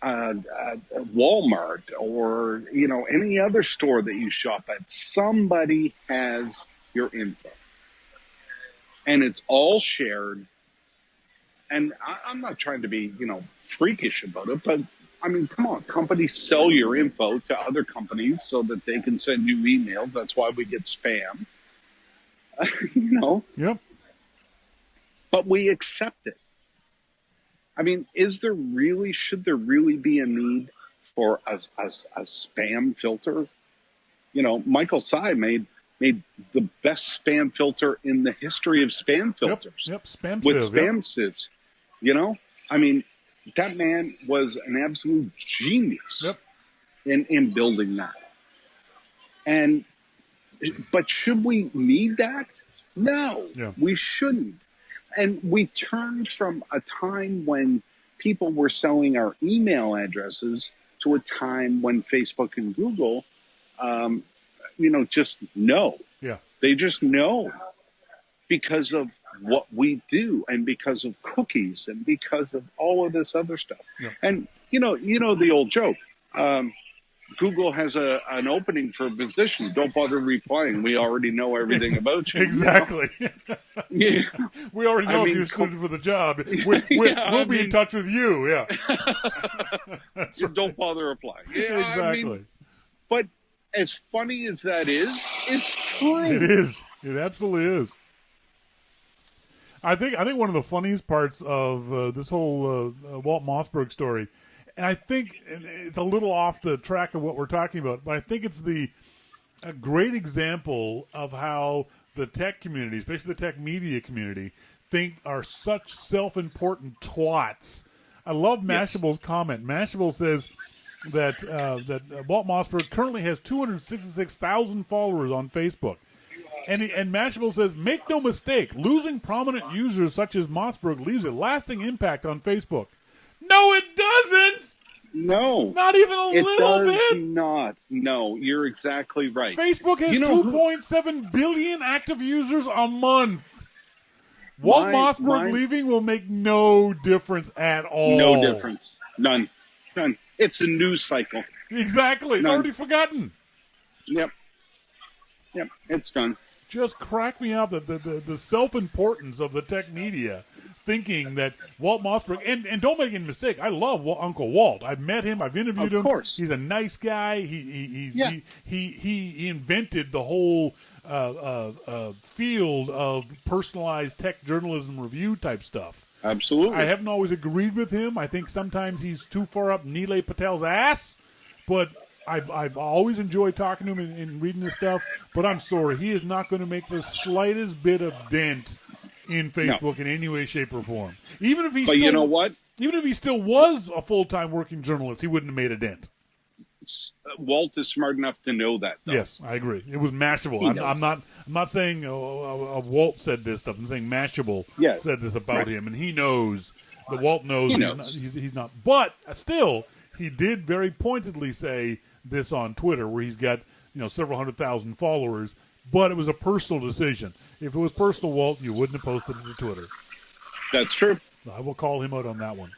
Walmart, or any other store that you shop at, somebody has your info, and it's all shared. And I'm not trying to be freakish about it, but I mean, come on, companies sell your info to other companies so that they can send you emails. That's why we get spam. Yep. But we accept it. I mean, should there really be a need for a spam filter? Michael Sy made the best spam filter in the history of spam filters. Yep. Spam with sieve, spam sieves. I mean, that man was an absolute genius in building that. But should we need that? No, we shouldn't. And we turned from a time when people were selling our email addresses to a time when Facebook and Google, just know. Yeah. They just know because of what we do and because of cookies and because of all of this other stuff. Yeah. And, the old joke, Google has an opening for a position. Don't bother replying. We already know everything about you. Exactly. Yeah. We already know if you're suited for the job. We'll be in touch with you. Yeah. That's right. Don't bother replying. Yeah, exactly. But as funny as that is, it's true. It is. It absolutely is. I think one of the funniest parts of this whole Walt Mossberg story, and I think it's a little off the track of what we're talking about, but I think it's a great example of how the tech community, especially the tech media community, are such self-important twats. I love Mashable's comment. Mashable says that Walt Mossberg currently has 266,000 followers on Facebook. And Mashable says, make no mistake, losing prominent users such as Mossberg leaves a lasting impact on Facebook. No, it doesn't! No. Not even a little bit! It does not. No, you're exactly right. Facebook has 2.7 billion active users a month. Walt Mossberg leaving will make no difference at all. No difference. None. It's a news cycle. Exactly. It's already forgotten. Yep, it's done. Just crack me up that the self-importance of the tech media thinking that Walt Mossberg, and don't make any mistake, I love Uncle Walt. I've met him. I've interviewed him. Of course. He's a nice guy. He invented the whole field of personalized tech journalism review type stuff. Absolutely. I haven't always agreed with him. I think sometimes he's too far up Nilay Patel's ass, but I've always enjoyed talking to him and reading his stuff. But I'm sorry, he is not going to make the slightest bit of dent in Facebook in any way, shape, or form. Even if you know what? Even if he still was a full-time working journalist, he wouldn't have made a dent. Walt is smart enough to know that, though. Yes, I agree. It was Mashable. I'm not saying Walt said this stuff. I'm saying Mashable said this about him, and he knows that Walt knows. He's not. But still, he did very pointedly say this on Twitter, where he's got several 100,000 followers. But it was a personal decision. If it was personal, Walt, you wouldn't have posted it to Twitter. That's true. I will call him out on that one.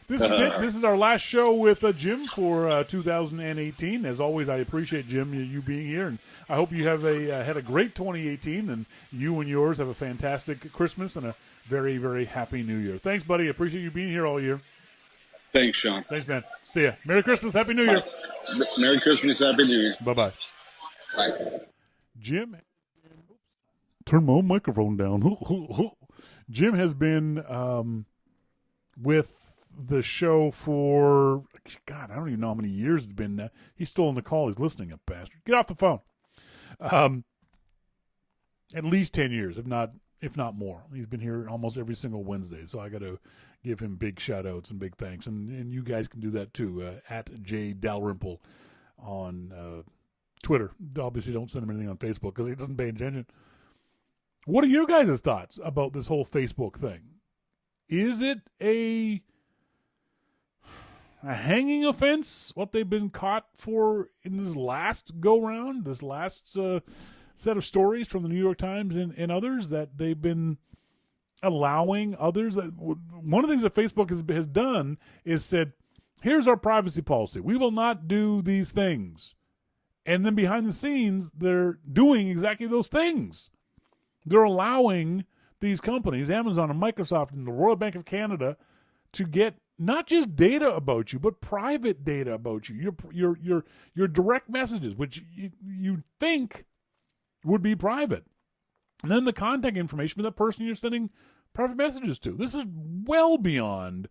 This is it. This is our last show with Jim for 2018. As always, I appreciate, Jim, you being here, and I hope you have had a great 2018, and you and yours have a fantastic Christmas and a very, very happy New Year. Thanks, buddy. I appreciate you being here all year. Thanks, Shawn. Thanks, man. See ya. Merry Christmas. Happy New Year. Merry Christmas. Happy New Year. Bye-bye. Bye. Jim, turn my own microphone down. Jim has been with the show for, God, I don't even know how many years it's been now. He's still on the call. He's listening, a bastard. Get off the phone. At least 10 years, if not more. He's been here almost every single Wednesday, so I got to give him big shout-outs and big thanks. And you guys can do that, too, at J. Dalrymple on Twitter. Obviously, don't send him anything on Facebook because he doesn't pay attention. What are your guys' thoughts about this whole Facebook thing? Is it a hanging offense, what they've been caught for in this last go-round, this last set of stories from the New York Times and others, that they've been allowing others? One of the things that Facebook has done is said, here's our privacy policy. We will not do these things. And then behind the scenes, they're doing exactly those things. They're allowing these companies, Amazon and Microsoft and the Royal Bank of Canada, to get not just data about you, but private data about you. Your direct messages, which you think would be private. And then the contact information for that person you're sending private messages to. This is well beyond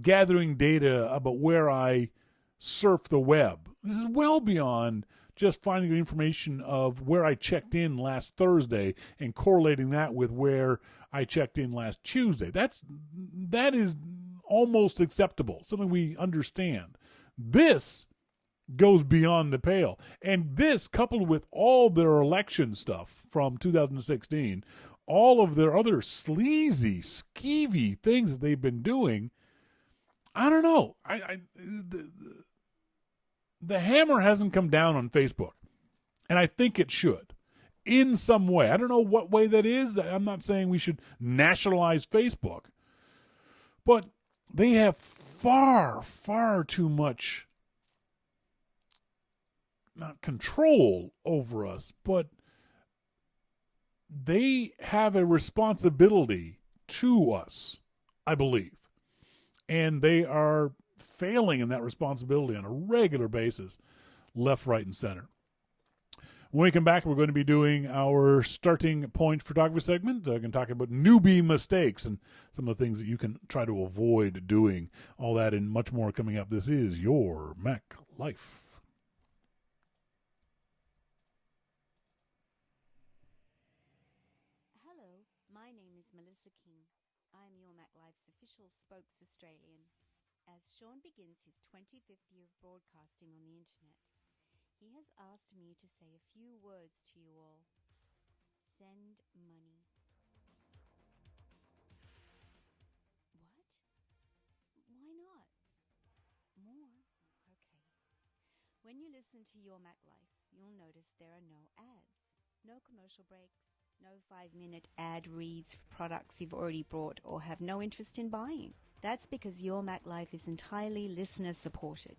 gathering data about where I surf the web. This is well beyond just finding information of where I checked in last Thursday and correlating that with where I checked in last Tuesday. That is almost acceptable, something we understand. This goes beyond the pale. And this, coupled with all their election stuff from 2016, all of their other sleazy, skeevy things that they've been doing, I don't know. The hammer hasn't come down on Facebook, and I think it should in some way. I don't know what way that is. I'm not saying we should nationalize Facebook, but they have far, far too much, not control over us, but they have a responsibility to us, I believe, and they are failing in that responsibility on a regular basis, left, right, and center. When we come back, we're going to be doing our starting point photography segment. We're going to talk about newbie mistakes and some of the things that you can try to avoid doing. All that and much more coming up. This is Your Mac Life. Hello, my name is Melissa King. I'm Your Mac Life's official spokes Australian. As Shawn begins his 25th year of broadcasting on the internet, he has asked me to say a few words to you all. Send money. What? Why not? More? Okay. When you listen to Your Mac Life, you'll notice there are no ads, no commercial breaks, no 5-minute ad reads for products you've already bought or have no interest in buying. That's because Your Mac Life is entirely listener-supported,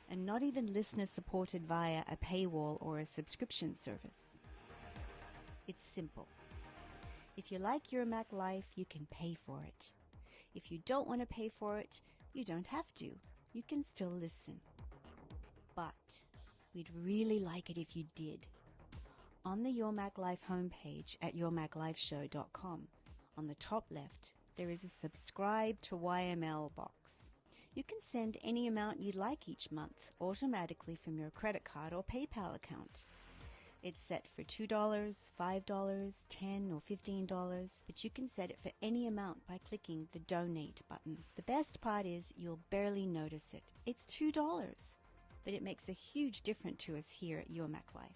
and not even listener-supported via a paywall or a subscription service. It's simple. If you like Your Mac Life, you can pay for it. If you don't want to pay for it, you don't have to. You can still listen. But we'd really like it if you did. On the Your Mac Life homepage at yourmaclifeshow.com, on the top left, there is a subscribe to YML box. You can send any amount you'd like each month automatically from your credit card or PayPal account. It's set for $2, $5, $10 or $15, but you can set it for any amount by clicking the donate button. The best part is you'll barely notice it. It's $2, but it makes a huge difference to us here at Your Mac Life.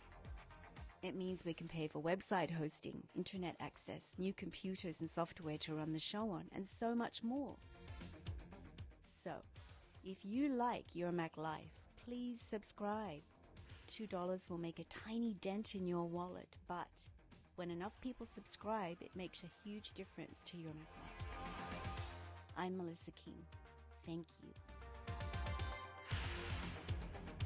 It means we can pay for website hosting, internet access, new computers and software to run the show on, and so much more. So, if you like Your Mac Life, please subscribe. $2 will make a tiny dent in your wallet, but when enough people subscribe, it makes a huge difference to Your Mac Life. I'm Melissa King. Thank you. Mike's coming up.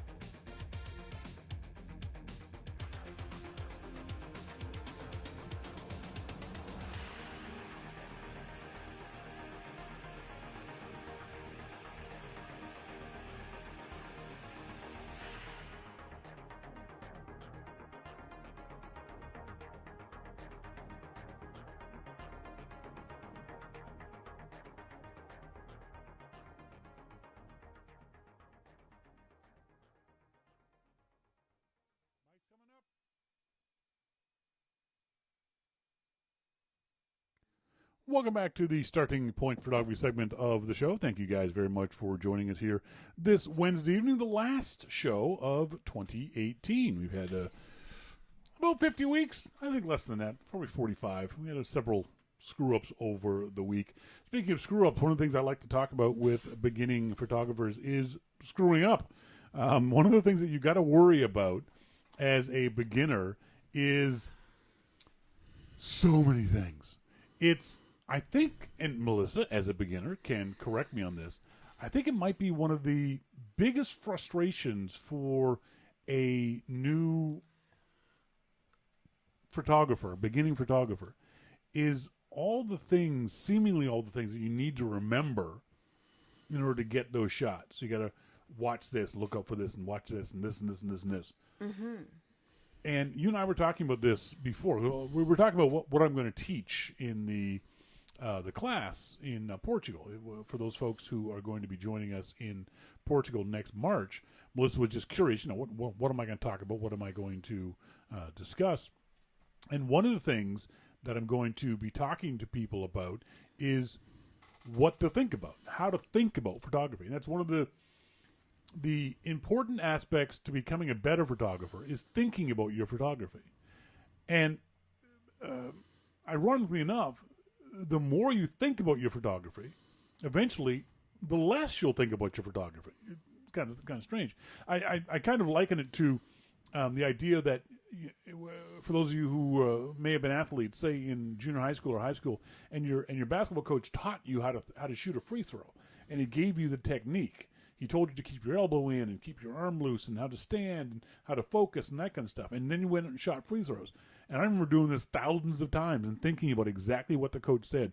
Welcome back to the Starting Point Photography segment of the show. Thank you guys very much for joining us here this Wednesday evening, the last show of 2018. We've had about 50 weeks, I think less than that, probably 45. We had several screw-ups over the week. Speaking of screw-ups, one of the things I like to talk about with beginning photographers is screwing up. One of the things that you got to worry about as a beginner is so many things. I think, and Melissa, as a beginner, can correct me on this, I think it might be one of the biggest frustrations for a new photographer, beginning photographer, is seemingly all the things that you need to remember in order to get those shots. You got to watch this, look out for this, and watch this, and this, and this, and this, and this. Mm-hmm. And you and I were talking about this before. We were talking about what I'm going to teach in the class in Portugal. For those folks who are going to be joining us in Portugal next March, Melissa was just curious, what am I going to talk about? What am I going to discuss? And one of the things that I'm going to be talking to people about is what to think about, how to think about photography. And that's one of the important aspects to becoming a better photographer is thinking about your photography. And ironically enough, the more you think about your photography, eventually, the less you'll think about your photography. It's kind of strange. I kind of liken it to the idea that for those of you who may have been athletes, say in junior high school or high school, and your basketball coach taught you how to shoot a free throw, and he gave you the technique. He told you to keep your elbow in and keep your arm loose and how to stand and how to focus and that kind of stuff. And then you went and shot free throws. And I remember doing this thousands of times and thinking about exactly what the coach said.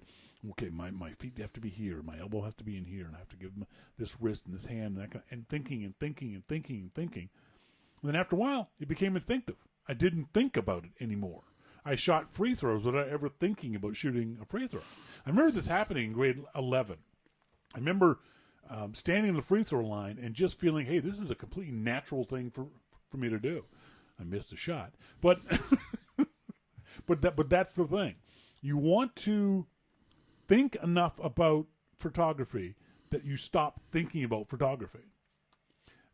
Okay, my feet have to be here. My elbow has to be in here. And I have to give him this wrist and this hand and that kind of, and thinking and thinking and thinking and thinking. And then after a while, it became instinctive. I didn't think about it anymore. I shot free throws without ever thinking about shooting a free throw. I remember this happening in grade 11. I remember standing in the free throw line and just feeling, hey, this is a completely natural thing for me to do. I missed a shot, but but that's the thing. You want to think enough about photography that you stop thinking about photography,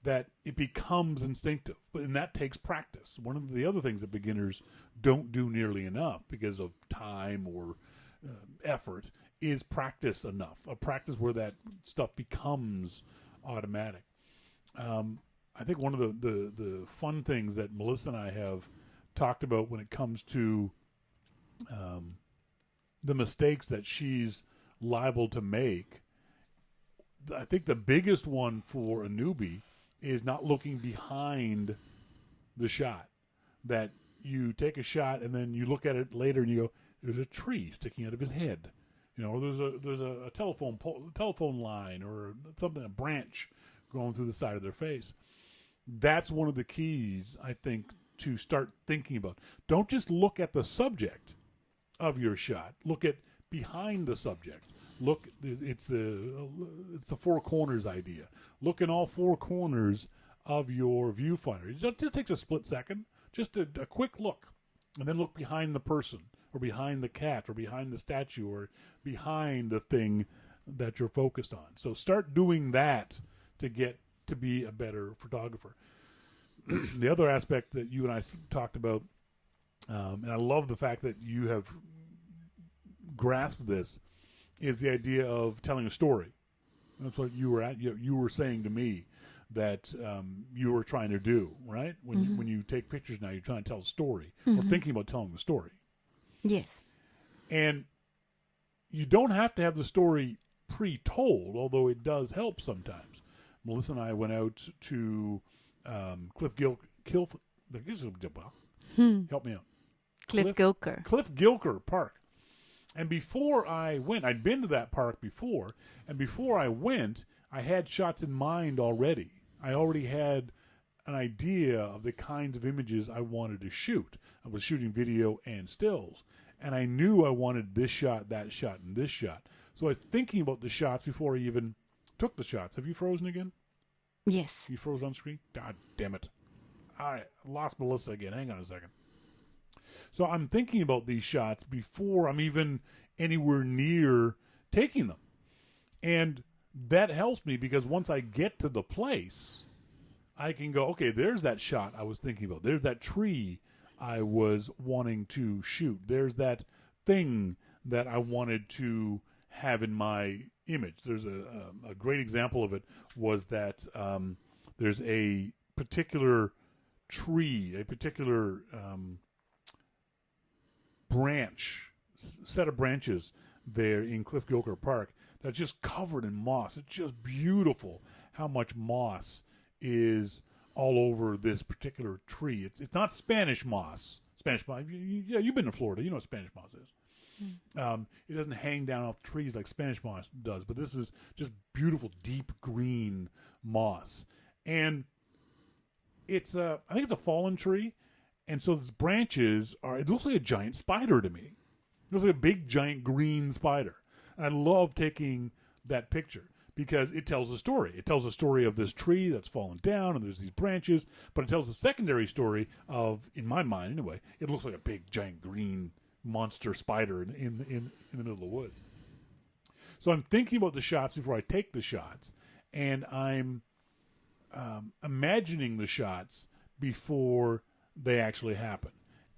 that it becomes instinctive. And that takes practice. One of the other things that beginners don't do nearly enough because of time or effort is practice enough. A practice where that stuff becomes automatic. I think one of the fun things that Melissa and I have talked about when it comes to the mistakes that she's liable to make, I think the biggest one for a newbie is not looking behind the shot. That you take a shot and then you look at it later and you go, there's a tree sticking out of his head. Or there's a telephone line or something, a branch going through the side of their face. That's one of the keys, I think, to start thinking about. Don't just look at the subject of your shot. Look at behind the subject. Look, it's the four corners idea. Look in all four corners of your viewfinder. It just takes a split second, just a quick look, and then look behind the person, or behind the cat, or behind the statue, or behind the thing that you're focused on. So start doing that to get to be a better photographer. The other aspect that you and I talked about, and I love the fact that you have grasped this, is the idea of telling a story. That's what you were saying to me that you were trying to do, right? When you take pictures now, you're trying to tell a story, or thinking about telling the story. Yes. And you don't have to have the story pre-told, although it does help sometimes. Melissa and I went out to Cliff Gilker Park. And before I went, I'd been to that park before, and before I went, I had shots in mind already. I already had an idea of the kinds of images I wanted to shoot. I was shooting video and stills, and I knew I wanted this shot, that shot, and this shot. So I was thinking about the shots before I even took the shots. Have you frozen again? Yes. You froze on screen? God damn it. All right, I lost Melissa again. Hang on a second. So I'm thinking about these shots before I'm even anywhere near taking them. And that helps me because once I get to the place, I can go, okay, there's that shot I was thinking about. There's that tree I was wanting to shoot. There's that thing that I wanted to have in my image. There's a great example of it was that there's a particular tree, a particular set of branches there in Cliff Gilker Park that's just covered in moss. It's just beautiful how much moss is all over this particular tree. It's not Spanish moss. Spanish moss. You've been to Florida. You know what Spanish moss is. It doesn't hang down off trees like Spanish moss does, but this is just beautiful, deep green moss. And I think it's a fallen tree. And so these branches it looks like a giant spider to me. It looks like a big, giant green spider. And I love taking that picture because it tells a story. It tells a story of this tree that's fallen down and there's these branches, but it tells a secondary story of, in my mind anyway, it looks like a big, giant green monster spider in the middle of the woods. So I'm thinking about the shots before I take the shots, and I'm imagining the shots before they actually happen.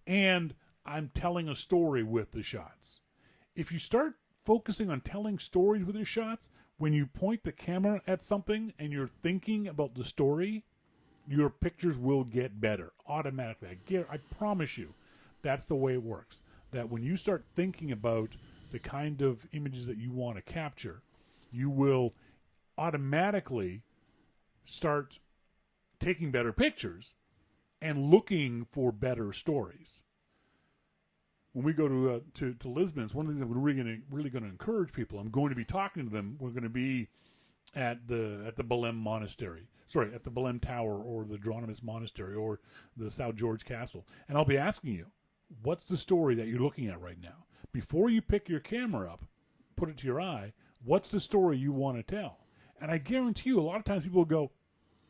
And I'm telling a story with the shots. If you start focusing on telling stories with your shots, when you point the camera at something and you're thinking about the story, your pictures will get better automatically. I promise you, that's the way it works. That when you start thinking about the kind of images that you want to capture, you will automatically start taking better pictures and looking for better stories. When we go to Lisbon, it's one of the things that we're really going to encourage people. I'm going to be talking to them. We're going to be at the Belém Monastery. Sorry, at the Belém Tower or the Jerónimos Monastery or the São Jorge Castle. And I'll be asking you, what's the story that you're looking at right now? Before you pick your camera up, put it to your eye, what's the story you want to tell? And I guarantee you, a lot of times people will go,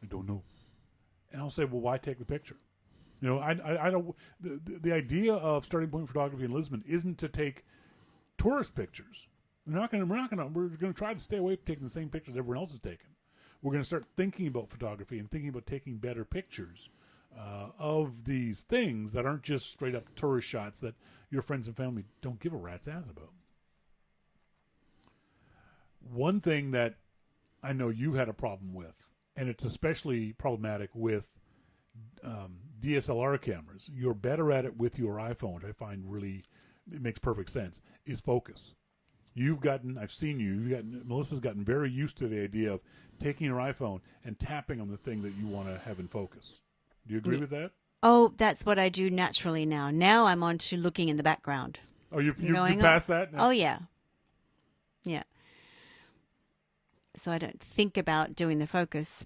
I don't know. And I'll say, well, why take the picture? You know, I don't. The idea of starting point photography in Lisbon isn't to take tourist pictures. We're going to try to stay away from taking the same pictures everyone else is taking. We're going to start thinking about photography and thinking about taking better pictures of these things that aren't just straight up tourist shots that your friends and family don't give a rat's ass about. One thing that I know you had a problem with, and it's especially problematic with DSLR cameras, you're better at it with your iPhone, which I find really, it makes perfect sense, is focus. Melissa's gotten very used to the idea of taking your iPhone and tapping on the thing that you want to have in focus. Do you agree with that? Oh, that's what I do naturally now. Now I'm on to looking in the background. Oh, you're going past on. that? No. Oh, yeah. Yeah. So I don't think about doing the focus,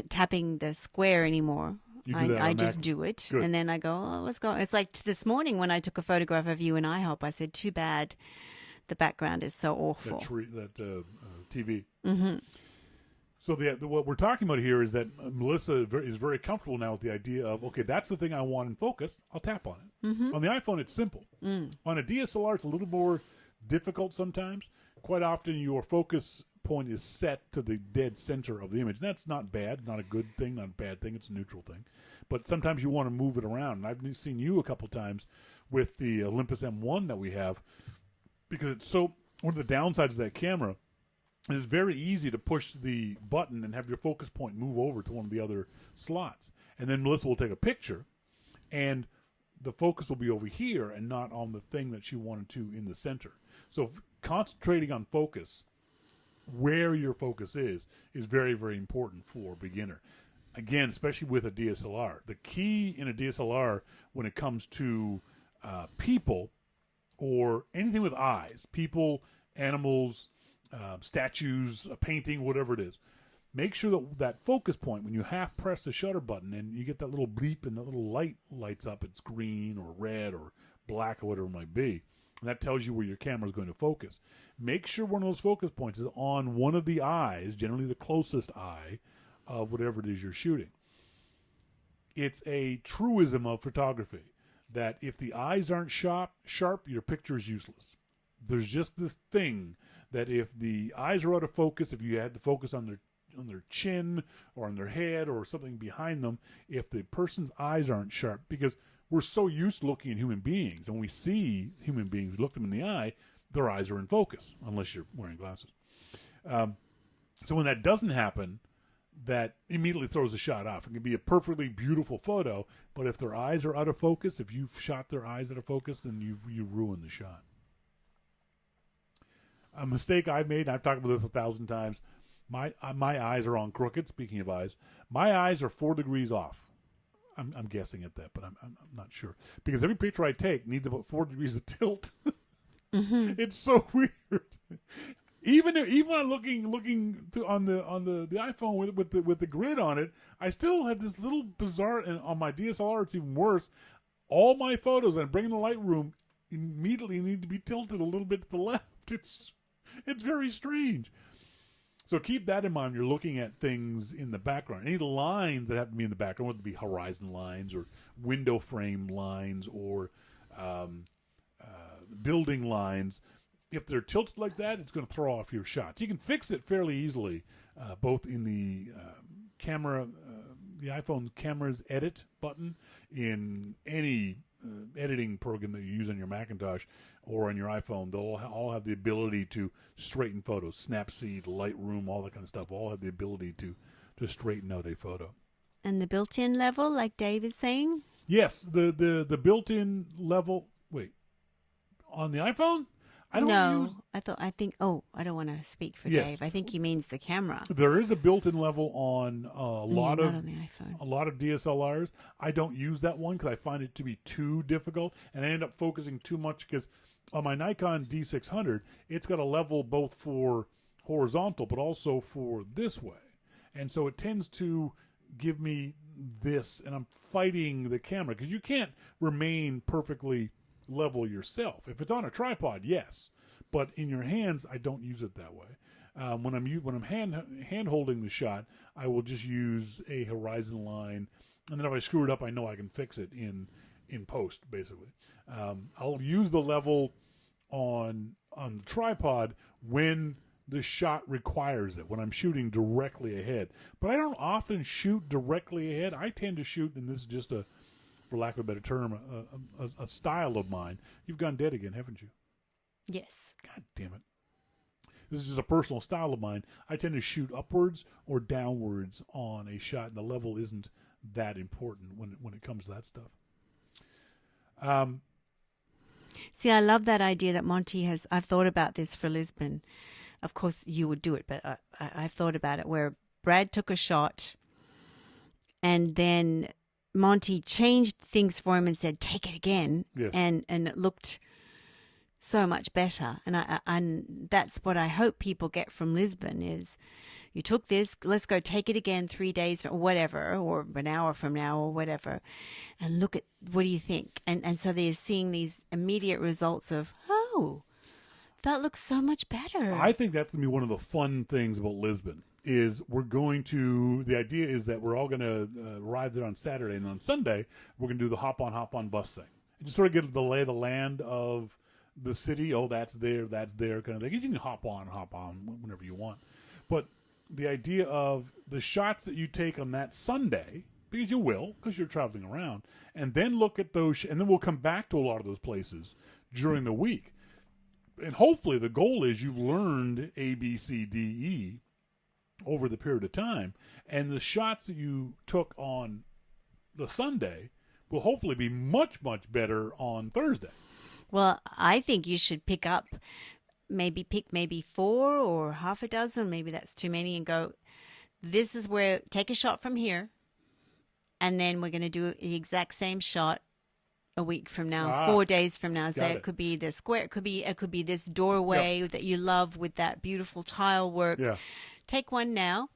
tapping the square anymore. You do that I on just Mac? do it. Good. And then I go, oh, what's going on? It's like this morning when I took a photograph of you in IHOP, I said, too bad the background is so awful. That TV. Mm-hmm. So what we're talking about here is that Melissa is very comfortable now with the idea of, okay, that's the thing I want in focus. I'll tap on it. Mm-hmm. On the iPhone, it's simple. On a DSLR, it's a little more difficult sometimes. Quite often, your focus point is set to the dead center of the image. And that's not bad, not a good thing, not a bad thing. It's a neutral thing. But sometimes you want to move it around. And I've seen you a couple times with the Olympus M1 that we have, because it's so, one of the downsides of that camera, it's very easy to push the button and have your focus point move over to one of the other slots. And then Melissa will take a picture, and the focus will be over here and not on the thing that she wanted to in the center. So concentrating on focus, where your focus is very, very important for a beginner. Again, especially with a DSLR. The key in a DSLR when it comes to people or anything with eyes, people, animals, statues, a painting, whatever it is, make sure that focus point, when you half press the shutter button and you get that little bleep and the little light lights up, it's green or red or black or whatever it might be, and that tells you where your camera is going to focus. Make sure one of those focus points is on one of the eyes, generally the closest eye of whatever it is you're shooting. It's a truism of photography that if the eyes aren't sharp, your picture is useless. There's just this thing that if the eyes are out of focus, if you had the focus on their chin or on their head or something behind them, if the person's eyes aren't sharp, because we're so used to looking at human beings, and when we see human beings, we look them in the eye, their eyes are in focus, unless you're wearing glasses. So when that doesn't happen, that immediately throws the shot off. It can be a perfectly beautiful photo, but if their eyes are out of focus, if you've shot their eyes out of focus, then you've ruined the shot. A mistake I made, and I've talked about this 1,000 times, my eyes are on crooked, speaking of eyes. My eyes are 4 degrees off. I'm guessing at that, but I'm not sure. Because every picture I take needs about 4 degrees of tilt. Mm-hmm. It's so weird. Even when I'm looking on the iPhone with the grid on it, I still have this little bizarre, and on my DSLR it's even worse. All my photos, and I bring in the Lightroom, immediately need to be tilted a little bit to the left. It's very strange. So keep that in mind when you're looking at things in the background. Any lines that have to be in the background, whether it be horizon lines or window frame lines or building lines, if they're tilted like that, it's going to throw off your shots. You can fix it fairly easily, both in the camera, the iPhone camera's edit button, in any editing program that you use on your Macintosh or on your iPhone. They'll all have the ability to straighten photos. Snapseed, Lightroom, all that kind of stuff, all have the ability to straighten out a photo. And the built-in level, like Dave is saying? Yes, the built-in level. Wait, on the iPhone? I don't want to speak for Dave. I think he means the camera. There is a built-in level on a lot of on the iPhone. A lot of DSLRs. I don't use that one because I find it to be too difficult, and I end up focusing too much because on my Nikon D600, it's got a level both for horizontal but also for this way, and so it tends to give me this, and I'm fighting the camera because you can't remain perfectly level yourself. If it's on a tripod, yes, but in your hands, I don't use it that way. When I'm hand holding the shot, I will just use a horizon line, and then if I screw it up, I know I can fix it in post. Basically, I'll use the level on the tripod when the shot requires it, when I'm shooting directly ahead. But I don't often shoot directly ahead. I tend to shoot, and this is just for lack of a better term, a style of mine. You've gone dead again, haven't you? Yes. God damn it. This is just a personal style of mine. I tend to shoot upwards or downwards on a shot, and the level isn't that important when it comes to that stuff. See, I love that idea that Monty has. I've thought about this for Lisbon. Of course, you would do it, but I've thought about it where Brad took a shot, and then Monty changed things for him and said, take it again. Yes. And it looked so much better. And that's what I hope people get from Lisbon is you took this, let's go take it again 3 days or whatever, or an hour from now or whatever, and look at what do you think? And so they're seeing these immediate results of, oh, that looks so much better. I think that's going to be one of the fun things about Lisbon is the idea is that we're all going to arrive there on Saturday, and on Sunday, we're going to do the hop-on bus thing. And just sort of get the lay of the land of the city. Oh, that's there kind of thing. You can hop on whenever you want. But the idea of the shots that you take on that Sunday, because you will, because you're traveling around, and then look at those, and then we'll come back to a lot of those places during the week. And hopefully the goal is you've learned A, B, C, D, E over the period of time, and the shots that you took on the Sunday will hopefully be much, much better on Thursday. Well, I think you should pick 4 or half a dozen, maybe that's too many, and go, this is where, take a shot from here, and then we're going to do the exact same shot a week from now, 4 days from now. So it could be the square, it could be this doorway that you love with that beautiful tile work. Yeah. Take one now,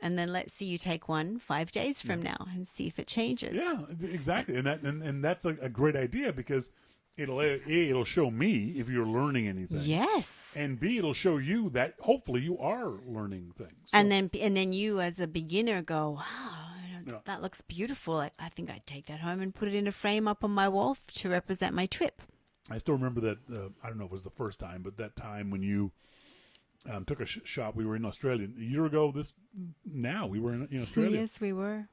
and then let's see you take one 5 days from now and see if it changes. Yeah, exactly. And that's a great idea because it'll show me if you're learning anything. Yes. And B, it'll show you that hopefully you are learning things. So. And then you as a beginner go, wow, that looks beautiful. I think I'd take that home and put it in a frame up on my wall to represent my trip. I still remember that, I don't know if it was the first time, but that time when you took a shot. We were in Australia a year ago. We were in Australia. Yes, we were.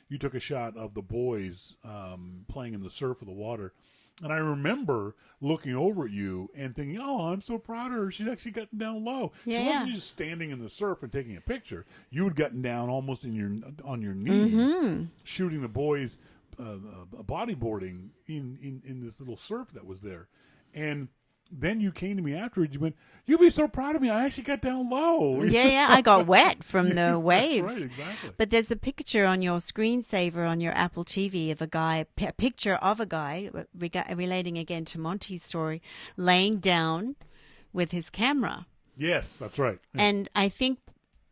You took a shot of the boys playing in the surf or the water. And I remember looking over at you and thinking, oh, I'm so proud of her. She's actually gotten down low. Yeah, she wasn't just standing in the surf and taking a picture. You had gotten down almost on your knees, shooting the boys bodyboarding in this little surf that was there. And then you came to me afterwards. You went, "You'll be so proud of me. I actually got down low." Yeah. I got wet from the waves. Right, exactly. But there's a picture on your screensaver on your Apple TV of a picture of a guy, relating again to Monty's story, laying down with his camera. Yes, that's right. Yeah. And I think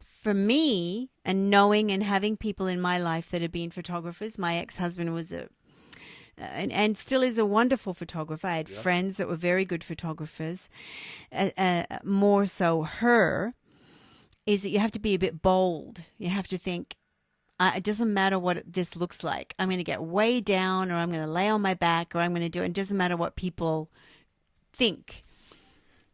for me, and knowing and having people in my life that have been photographers, my ex-husband was and still is a wonderful photographer. I had friends that were very good photographers. More so her, is that you have to be a bit bold. You have to think, it doesn't matter what this looks like. I'm going to get way down, or I'm going to lay on my back, or I'm going to do it. It doesn't matter what people think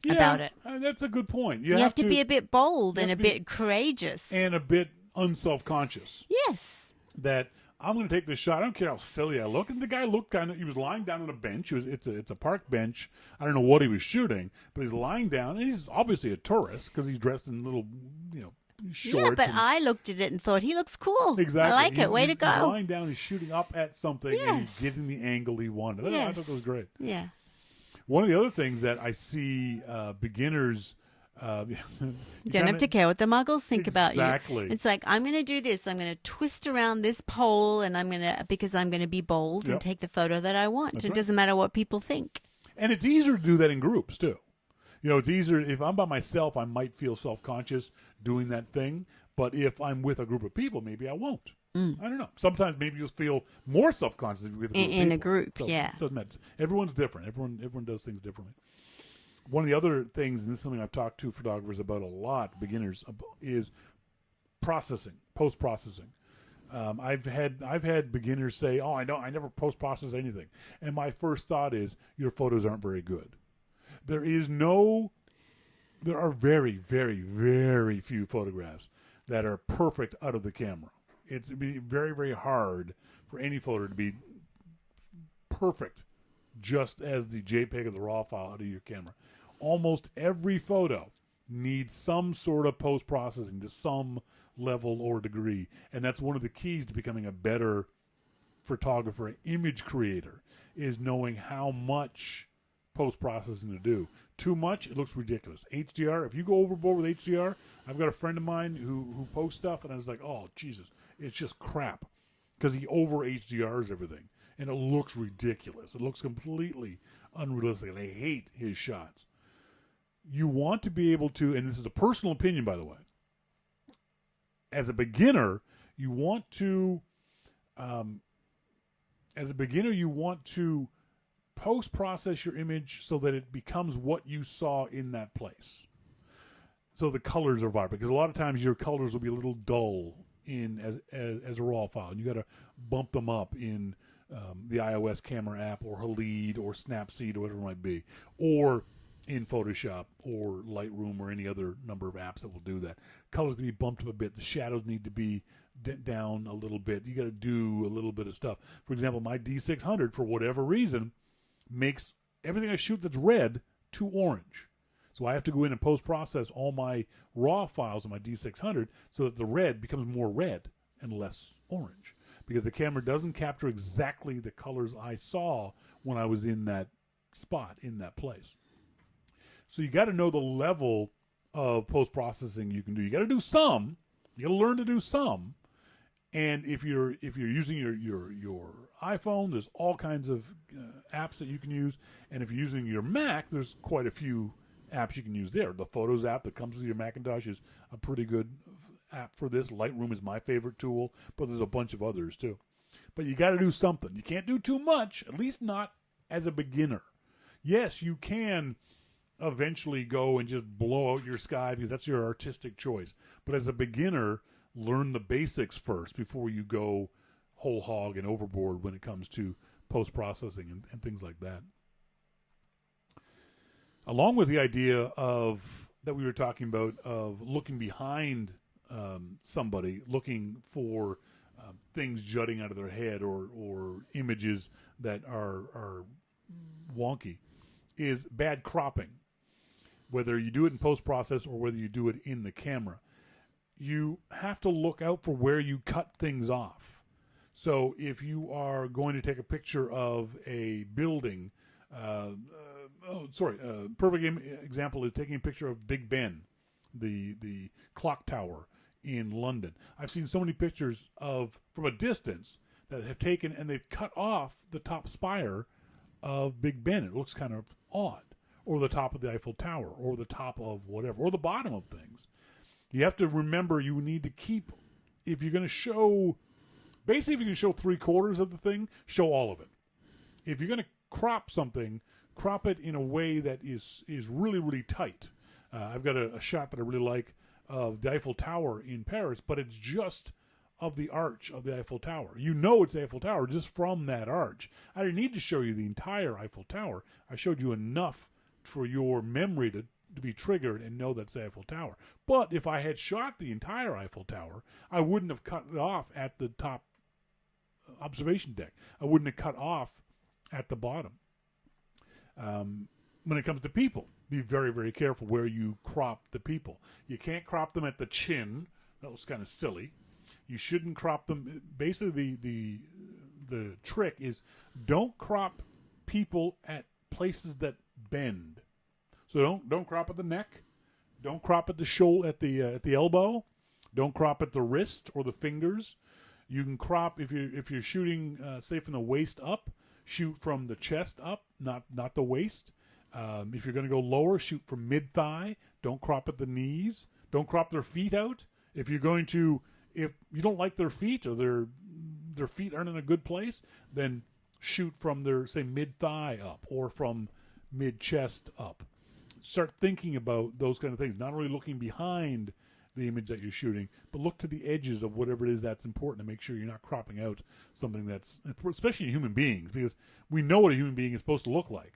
about it. That's a good point. You have to be a bit bold and a bit courageous. And a bit unself-conscious. Yes. That I'm going to take this shot. I don't care how silly I look. And the guy looked he was lying down on a bench. It's a park bench. I don't know what he was shooting, but he's lying down. And he's obviously a tourist because he's dressed in little, shorts. Yeah, but I looked at it and thought, he looks cool. Exactly. I like it. Way to go. He's lying down. He's shooting up at something, and he's getting the angle he wanted. Yes. I thought that was great. Yeah. One of the other things that I see beginners... you don't have to care what the muggles think about you. Exactly. It's like, I'm going to do this. I'm going to twist around this pole, and because I'm going to be bold and take the photo that I want. That's It right. doesn't matter what people think. And it's easier to do that in groups too. It's easier if I'm by myself. I might feel self-conscious doing that thing, but if I'm with a group of people, maybe I won't. I don't know. Sometimes maybe you'll feel more self-conscious with a group In a of people. group, So yeah. it doesn't matter. Everyone's different. Everyone does things differently. One of the other things, and this is something I've talked to photographers about a lot, beginners, is processing, post-processing. I've had beginners say, "Oh, I never post-process anything," and my first thought is, your photos aren't very good. There are very, very, very few photographs that are perfect out of the camera. It's very, very hard for any photo to be perfect, just as the JPEG or the RAW file out of your camera. Almost every photo needs some sort of post-processing to some level or degree. And that's one of the keys to becoming a better photographer, image creator, is knowing how much post-processing to do. Too much, it looks ridiculous. HDR, if you go overboard with HDR, I've got a friend of mine who posts stuff, and I was like, oh, Jesus, it's just crap. because he over HDRs everything, and it looks ridiculous. It looks completely unrealistic, and I hate his shots. You want to be able to, and this is a personal opinion, by the way, as a beginner, you want to post-process your image so that it becomes what you saw in that place. So the colors are vibrant, because a lot of times your colors will be a little dull in as a raw file, and you got to bump them up in the iOS camera app or Halid or Snapseed or whatever it might be, or in Photoshop or Lightroom or any other number of apps that will do that. Colors can be bumped up a bit. The shadows need to be down a little bit. You got to do a little bit of stuff. For example, my D600, for whatever reason, makes everything I shoot that's red too orange. So I have to go in and post-process all my raw files on my D600 so that the red becomes more red and less orange, because the camera doesn't capture exactly the colors I saw when I was in that spot, in that place. So you got to know the level of post-processing you can do. You got to do some. You got to learn to do some. And if you're using your iPhone, there's all kinds of apps that you can use. And if you're using your Mac, there's quite a few apps you can use there. The Photos app that comes with your Macintosh is a pretty good app for this. Lightroom is my favorite tool, but there's a bunch of others too. But you got to do something. You can't do too much, at least not as a beginner. Yes, you can eventually go and just blow out your sky because that's your artistic choice. But as a beginner, learn the basics first before you go whole hog and overboard when it comes to post-processing and things like that. Along with the idea of that we were talking about of looking behind somebody, looking for things jutting out of their head or images that are wonky, is bad cropping. Whether you do it in post-process or whether you do it in the camera, you have to look out for where you cut things off. So if you are going to take a picture of a building, perfect example is taking a picture of Big Ben, the clock tower in London. I've seen so many pictures from a distance that have taken and they've cut off the top spire of Big Ben. It looks kind of odd. Or the top of the Eiffel Tower, or the top of whatever, or the bottom of things. You have to remember you need to keep, if you're going to show, basically if you can show 3/4 of the thing, show all of it. If you're going to crop something, crop it in a way that is really, really tight. I've got a shot that I really like of the Eiffel Tower in Paris, but it's just of the arch of the Eiffel Tower. You know it's the Eiffel Tower just from that arch. I didn't need to show you the entire Eiffel Tower. I showed you enough for your memory to be triggered and know that's the Eiffel Tower. But if I had shot the entire Eiffel Tower, I wouldn't have cut it off at the top observation deck. I wouldn't have cut off at the bottom. When it comes to people, be very, very careful where you crop the people. You can't crop them at the chin. That was kind of silly. You shouldn't crop them. Basically, the trick is don't crop people at places that bend. So don't crop at the neck, don't crop at the shoulder, at the elbow, don't crop at the wrist or the fingers. You can crop if you're shooting say from the waist up, shoot from the chest up, not the waist. If you're going to go lower, shoot from mid thigh. Don't crop at the knees. Don't crop their feet out. If you don't like their feet or their feet aren't in a good place, then shoot from their, say, mid thigh up or from mid chest up. Start thinking about those kind of things, not only looking behind the image that you're shooting, but look to the edges of whatever it is that's important to make sure you're not cropping out something that's, especially in human beings, because we know what a human being is supposed to look like.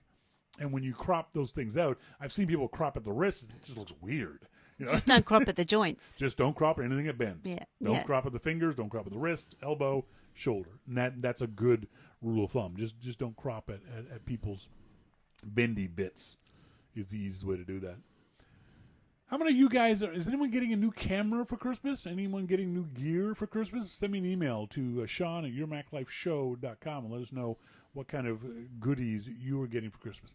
And when you crop those things out, I've seen people crop at the wrist, it just looks weird. You know? Just don't crop at the joints. Just don't crop at anything that bends. Yeah. Don't crop at the fingers, don't crop at the wrist, elbow, shoulder. And that's a good rule of thumb. Just don't crop at people's bendy bits. Is the easiest way to do that. How many of you guys is anyone getting a new camera for Christmas? Anyone getting new gear for Christmas? Send me an email to Shawn at yourmaclifeshow.com and let us know what kind of goodies you are getting for Christmas.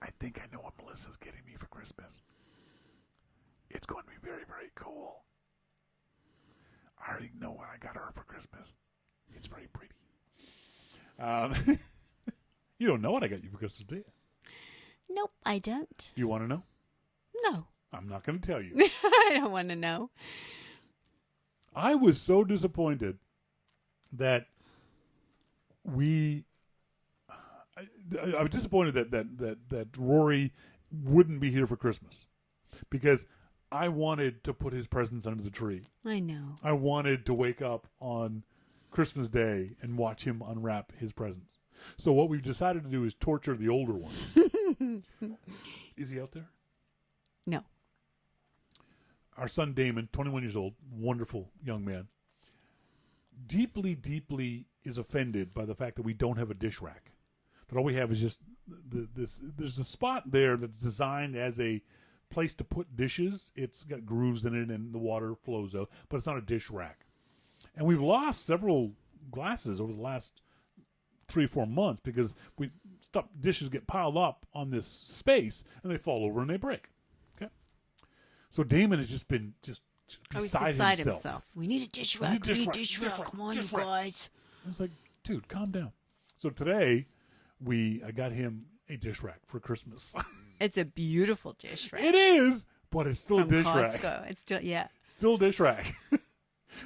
I think I know what Melissa's getting me for Christmas. It's going to be very, very cool. I already know what I got her for Christmas. It's very pretty. You don't know what I got you for Christmas, do you? Nope, I don't. Do you want to know? No. I'm not going to tell you. I don't want to know. I was so disappointed that I was disappointed that Rory wouldn't be here for Christmas because I wanted to put his presents under the tree. I know. I wanted to wake up on Christmas Day and watch him unwrap his presents. So what we've decided to do is torture the older one. Is he out there? No. Our son Damon, 21 years old, wonderful young man, deeply, deeply is offended by the fact that we don't have a dish rack. That all we have is just this. There's a spot there that's designed as a place to put dishes. It's got grooves in it and the water flows out, but it's not a dish rack. And we've lost several glasses over the last 3 or 4 months because dishes get piled up on this space and they fall over and they break. Okay, so Damon has just been beside himself. We need a dish rack. We need a dish rack. Come on, you guys. I was like, dude, calm down. So today, I got him a dish rack for Christmas. It's a beautiful dish rack. It is, but it's still From a dish Costco. rack. It's still, yeah. Still dish rack.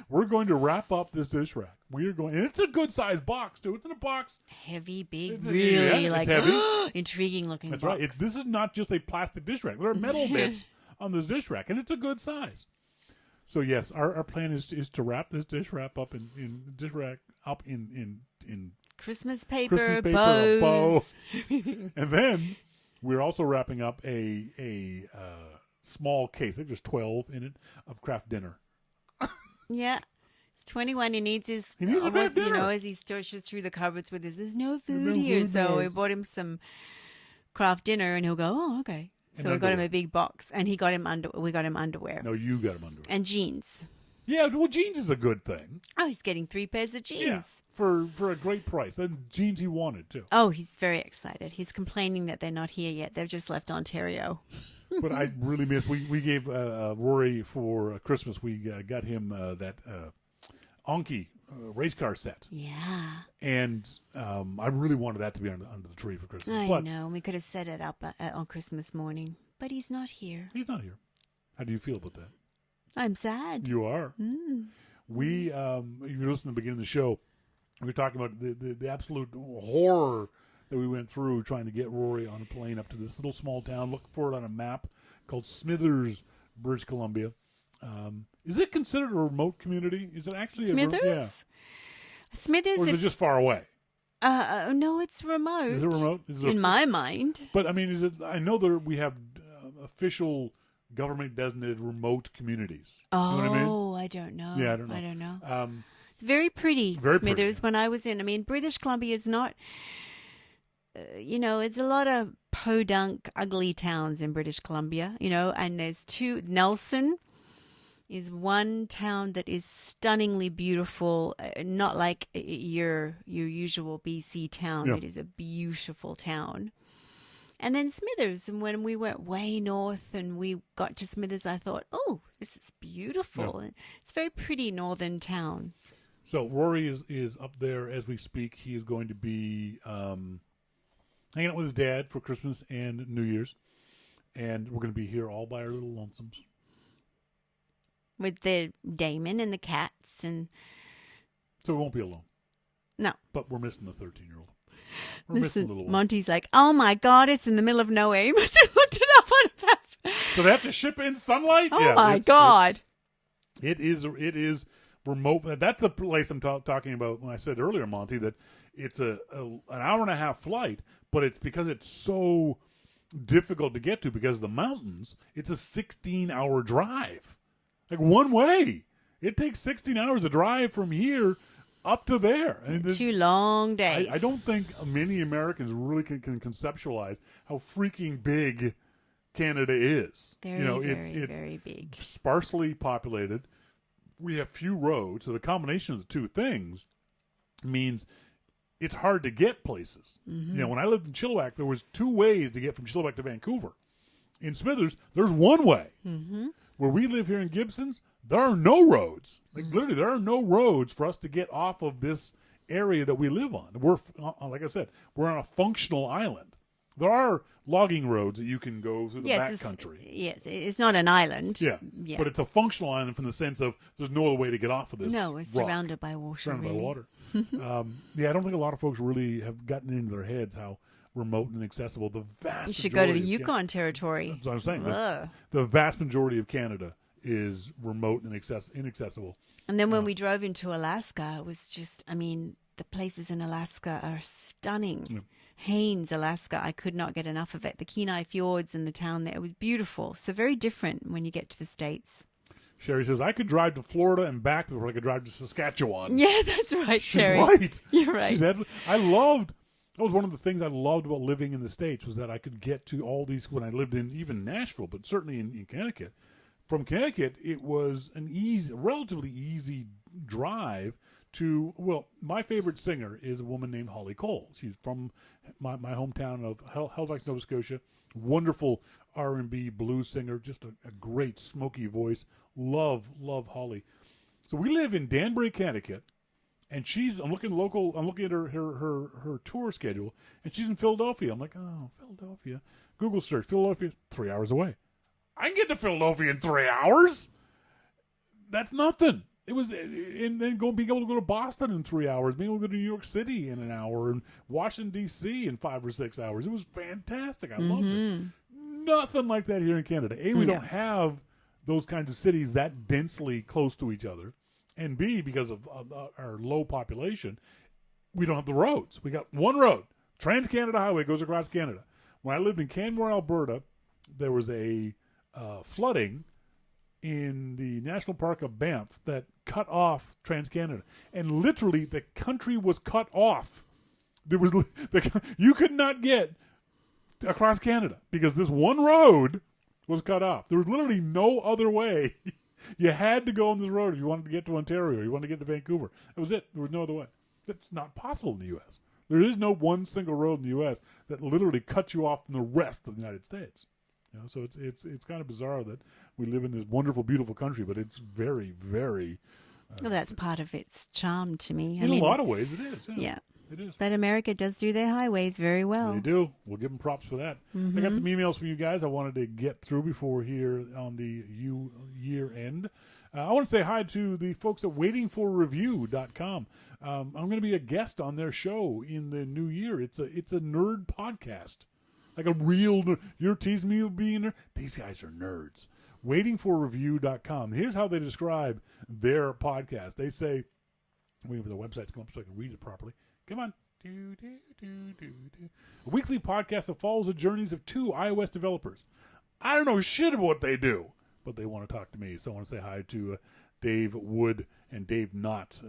We're going to wrap up this dish rack. And it's a good sized box, too. It's in a box. Heavy, big, It's really heavy. intriguing looking That's box. right. This is not just a plastic dish rack. There are metal bits on this dish rack, and it's a good size. So yes, our plan is to wrap this dish rack up in dish rack up in Christmas paper, Christmas paper, bows. a bow. And then we're also wrapping up a small case. I think there's 12 in it of craft dinner. Yeah. He's 21. He needs his, He needs a craft dinner. as he searches through the cupboards with there's no food no here. food So there. we bought him some craft dinner and he'll go, oh, okay. And So we got him underwear. a big box and we got him underwear. No, you got them underwear. And jeans. Yeah, well, jeans is a good thing. Oh, he's getting 3 pairs of jeans. Yeah, for a great price. And jeans he wanted, too. Oh, he's very excited. He's complaining that they're not here yet. They've just left Ontario. But I really miss. We gave Rory for Christmas. We got him that Anki race car set. Yeah. And I really wanted that to be under the tree for Christmas. I But know. We could have set it up on Christmas morning. But he's not here. he's not here. How do you feel about that? I'm sad. You are. We, if you listen to the beginning of the show, we were talking about the absolute horror that we went through trying to get Rory on a plane up to this little small town. Look for it on a map called Smithers, British Columbia. Is it considered a remote community? Is it actually Smithers? Smithers. Or is it just far away? No, it's remote. Is it remote? Is it In my mind. But I mean, is it? I know that we have official government designated remote communities. Oh, You know what I mean? I don't know. Yeah, I don't know. I don't know. Um, It's very pretty, very Smithers. pretty. When I was in, British Columbia is not, it's a lot of podunk, ugly towns in British Columbia, and there's 2. Nelson is one town that is stunningly beautiful, not like your usual BC town. Yeah. It is a beautiful town. And then Smithers, and when we went way north and we got to Smithers, I thought, oh, this is beautiful. Yeah. It's a very pretty northern town. So Rory is up there as we speak. He is going to be hanging out with his dad for Christmas and New Year's, and we're going to be here all by our little lonesomes. With the Damon and the cats and So we won't be alone. no. But we're missing the 13-year-old. We're missing the little one. Monty's like, oh my God, it's in the middle of nowhere. He must have looked it up on a map. Do they have to ship in sunlight? Oh Yeah, my God. It is remote. That's the place I'm talking about when I said earlier, Monty, that it's an hour and a half flight, but it's because it's so difficult to get to because of the mountains. It's a 16-hour drive, like one way. It takes 16 hours to drive from here up to there. I mean, 2 long days. I don't think many Americans really can conceptualize how freaking big Canada is. Very, it's very big. sparsely populated. We have few roads, so the combination of the two things means it's hard to get places. Mm-hmm. When I lived in Chilliwack, there was 2 ways to get from Chilliwack to Vancouver. In Smithers, there's one way. Mm-hmm. Where we live here in Gibsons, there are no roads. Like literally, there are no roads for us to get off of this area that we live on. We're, like I said, we're on a functional island. There are logging roads that you can go through the backcountry. Yes, it's not an island. Yeah, Yeah. but it's a functional island from the sense of there's no other way to get off of this. No, it's rock. surrounded by water. Surrounded really. by water. Yeah, I don't think a lot of folks really have gotten into their heads how remote and inaccessible the vast. You should go to the majority of Yukon Territory. That's what I'm saying. Ugh. The vast majority of Canada is remote and inaccessible. And then when we drove into Alaska, it was just, I mean, the places in Alaska are stunning. Yeah. Haines, Alaska, I could not get enough of it. The Kenai Fjords and the town there, it was beautiful. So very different when you get to the States. Sherry says, I could drive to Florida and back before I could drive to Saskatchewan. Yeah, that's right, She's Sherry. right. You're right. That was one of the things I loved about living in the States was that I could get to all these, when I lived in even Nashville, but certainly in Connecticut. From Connecticut, it was relatively easy drive to, well, my favorite singer is a woman named Holly Cole. She's from my hometown of Halifax, Nova Scotia. Wonderful R&B blues singer, just a great smoky voice. Love Holly. So we live in Danbury, Connecticut, and I'm looking at her tour schedule, and she's in Philadelphia. I'm like, oh, Philadelphia. Google search, Philadelphia, 3 hours away. I can get to Philadelphia in 3 hours. That's nothing. It was, and then being able to go to Boston in 3 hours, being able to go to New York City in an hour, and Washington D.C. in 5 or 6 hours. It was fantastic. I loved it. Nothing like that here in Canada. A, we don't have those kinds of cities that densely close to each other, and B, because of our low population, we don't have the roads. We got one road, Trans-Canada Highway, goes across Canada. When I lived in Canmore, Alberta, there was a flooding in the National Park of Banff that cut off Trans-Canada. And literally, the country was cut off. You could not get across Canada because this one road was cut off. There was literally no other way. You had to go on this road if you wanted to get to Ontario, you wanted to get to Vancouver. That was it. There was no other way. That's not possible in the U.S. There is no one single road in the U.S. that literally cuts you off from the rest of the United States. You know, so it's kind of bizarre that we live in this wonderful, beautiful country, but it's very, very. Well, that's part of its charm to me. In a lot of ways, it is. Yeah. It is. But America does do their highways very well. They do. We'll give them props for that. I got some emails from you guys I wanted to get through before we're here on the year end. I want to say hi to the folks at waitingforreview.com. I'm going to be a guest on their show in the new year. It's a nerd podcast. Like a real nerd. You're teasing me of being a nerd? These guys are nerds. Waitingforreview.com. Here's how they describe their podcast. They say, I'm waiting for the website to come up so I can read it properly. Come on. A weekly podcast that follows the journeys of two iOS developers. I don't know shit about what they do, but they want to talk to me. So I want to say hi to Dave Wood and Dave Knott.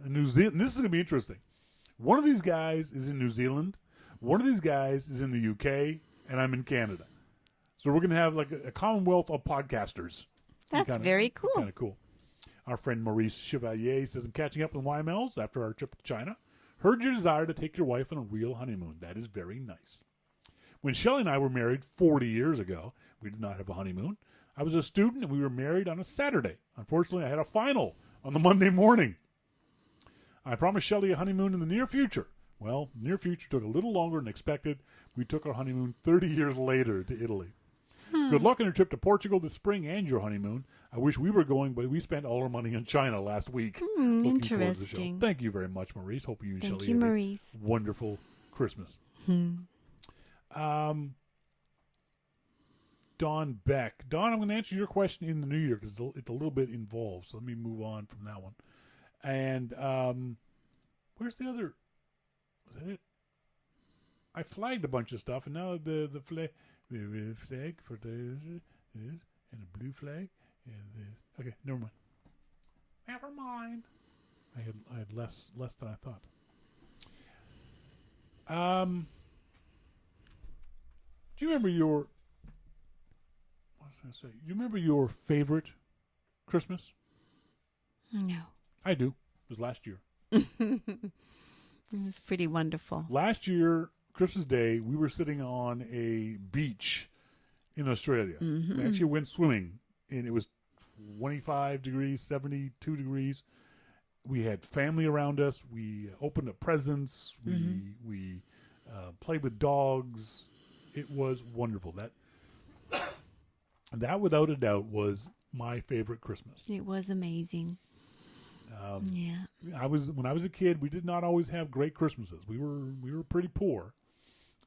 New Zealand. This is going to be interesting. One of these guys is in New Zealand. One of these guys is in the UK, and I'm in Canada. So we're going to have like a commonwealth of podcasters. That's very cool. Kind of cool. Our friend Maurice Chevalier says, I'm catching up with YMLs after our trip to China. Heard your desire to take your wife on a real honeymoon. That is very nice. When Shelley and I were married 40 years ago, we did not have a honeymoon. I was a student, and we were married on a Saturday. Unfortunately, I had a final on the Monday morning. I promised Shelley a honeymoon in the near future. Well, near future took a little longer than expected. We took our honeymoon 30 years later to Italy. Good luck on your trip to Portugal this spring and your honeymoon. I wish we were going, but we spent all our money in China last week. Looking forward to the Interesting. show. Thank you very much, Maurice. Hope you and Thank Shelley you, have Maurice. a wonderful Christmas. Don Beck. Don, I'm going to answer your question in the new year because it's a little bit involved. So let me move on from that one. And where's the other? Was that it? I flagged a bunch of stuff, and now the flag for the and a blue flag. And okay, never mind. Never mind. I had less than I thought. Do you remember your? What was I going to say? Do you remember your favorite Christmas? No. I do. It was last year. It was pretty wonderful. Last year, Christmas Day, we were sitting on a beach in Australia. We actually went swimming, and it was 25 degrees, 72 degrees. We had family around us. We opened up presents. We played with dogs. It was wonderful. That without a doubt was my favorite Christmas. It was amazing. Yeah. When I was a kid, we did not always have great Christmases. We were pretty poor,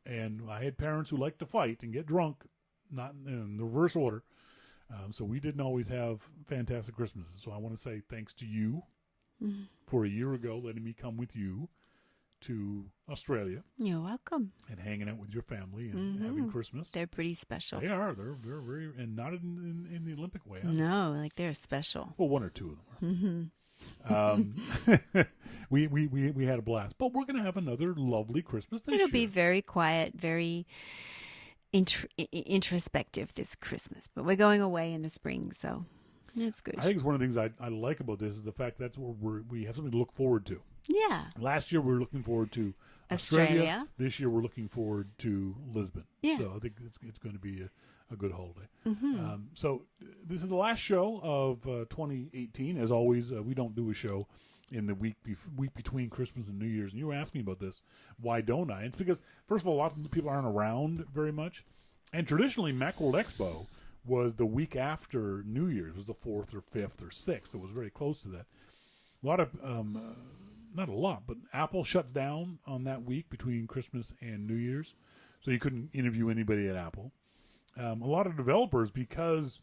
and I had parents who liked to fight and get drunk, not in the reverse order. So we didn't always have fantastic Christmases. So I want to say thanks to you for a year ago letting me come with you to Australia. You're welcome. And hanging out with your family and having Christmas. They're pretty special. They are. They're very, and not in the Olympic way. No, like they're special. Well, one or two of them are. We had a blast, but we're going to have another lovely Christmas this year. It'll be very quiet, very introspective this Christmas, but we're going away in the spring, so that's good. I think it's one of the things I like about this is the fact that's where we have something to look forward to. Yeah. Last year we were looking forward to Australia. This year we're looking forward to Lisbon. Yeah. So I think it's going to be a good holiday. So this is the last show of 2018. As always, we don't do a show in the week between Christmas and New Year's. And you were asking me about this. Why don't I? It's because, first of all, a lot of people aren't around very much. And traditionally, Macworld Expo was the week after New Year's. It was the 4th or 5th or 6th. It was very close to that. A lot of, not a lot, but Apple shuts down on that week between Christmas and New Year's. So you couldn't interview anybody at Apple. A lot of developers, because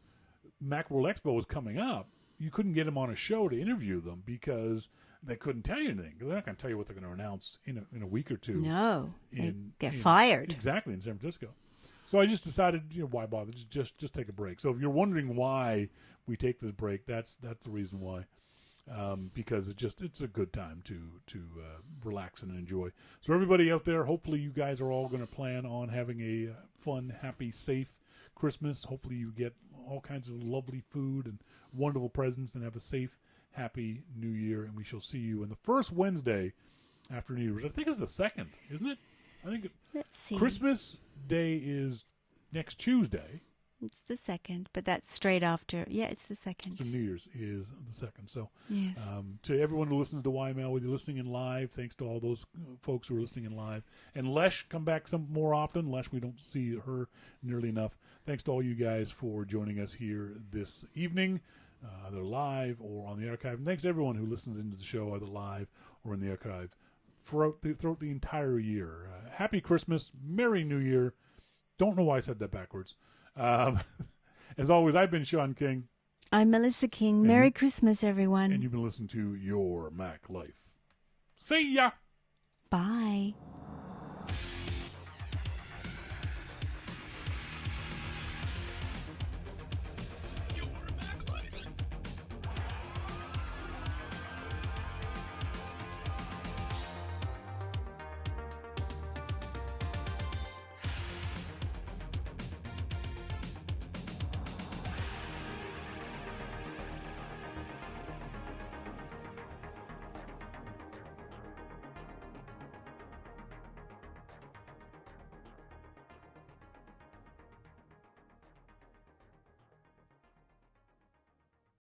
Macworld Expo was coming up, you couldn't get them on a show to interview them because they couldn't tell you anything. They're not going to tell you what they're going to announce in a week or two. No, get fired. Exactly, in San Francisco. So I just decided, why bother? Just take a break. So if you're wondering why we take this break, that's the reason why. Because it's a good time to relax and enjoy. So everybody out there, hopefully you guys are all going to plan on having a fun, happy, safe Christmas. Hopefully you get all kinds of lovely food and wonderful presents and have a safe, happy New Year. And we shall see you on the first Wednesday after New Year's. I think it's the 2nd, isn't it? I think Let's see. Christmas Day is next Tuesday. It's the 2nd, but that's straight after. Yeah, it's the 2nd. So New Year's is the 2nd. So yes. To everyone who listens to YML, whether you're listening in live, thanks to all those folks who are listening in live. And Lesh, come back some more often. Lesh, we don't see her nearly enough. Thanks to all you guys for joining us here this evening, either live or on the archive. And thanks to everyone who listens into the show, either live or in the archive, throughout the entire year. Happy Christmas. Merry New Year. Don't know why I said that backwards. As always, I've been Shawn King. I'm Melissa King. Merry Christmas, everyone. And you've been listening to Your Mac Life. See ya! Bye.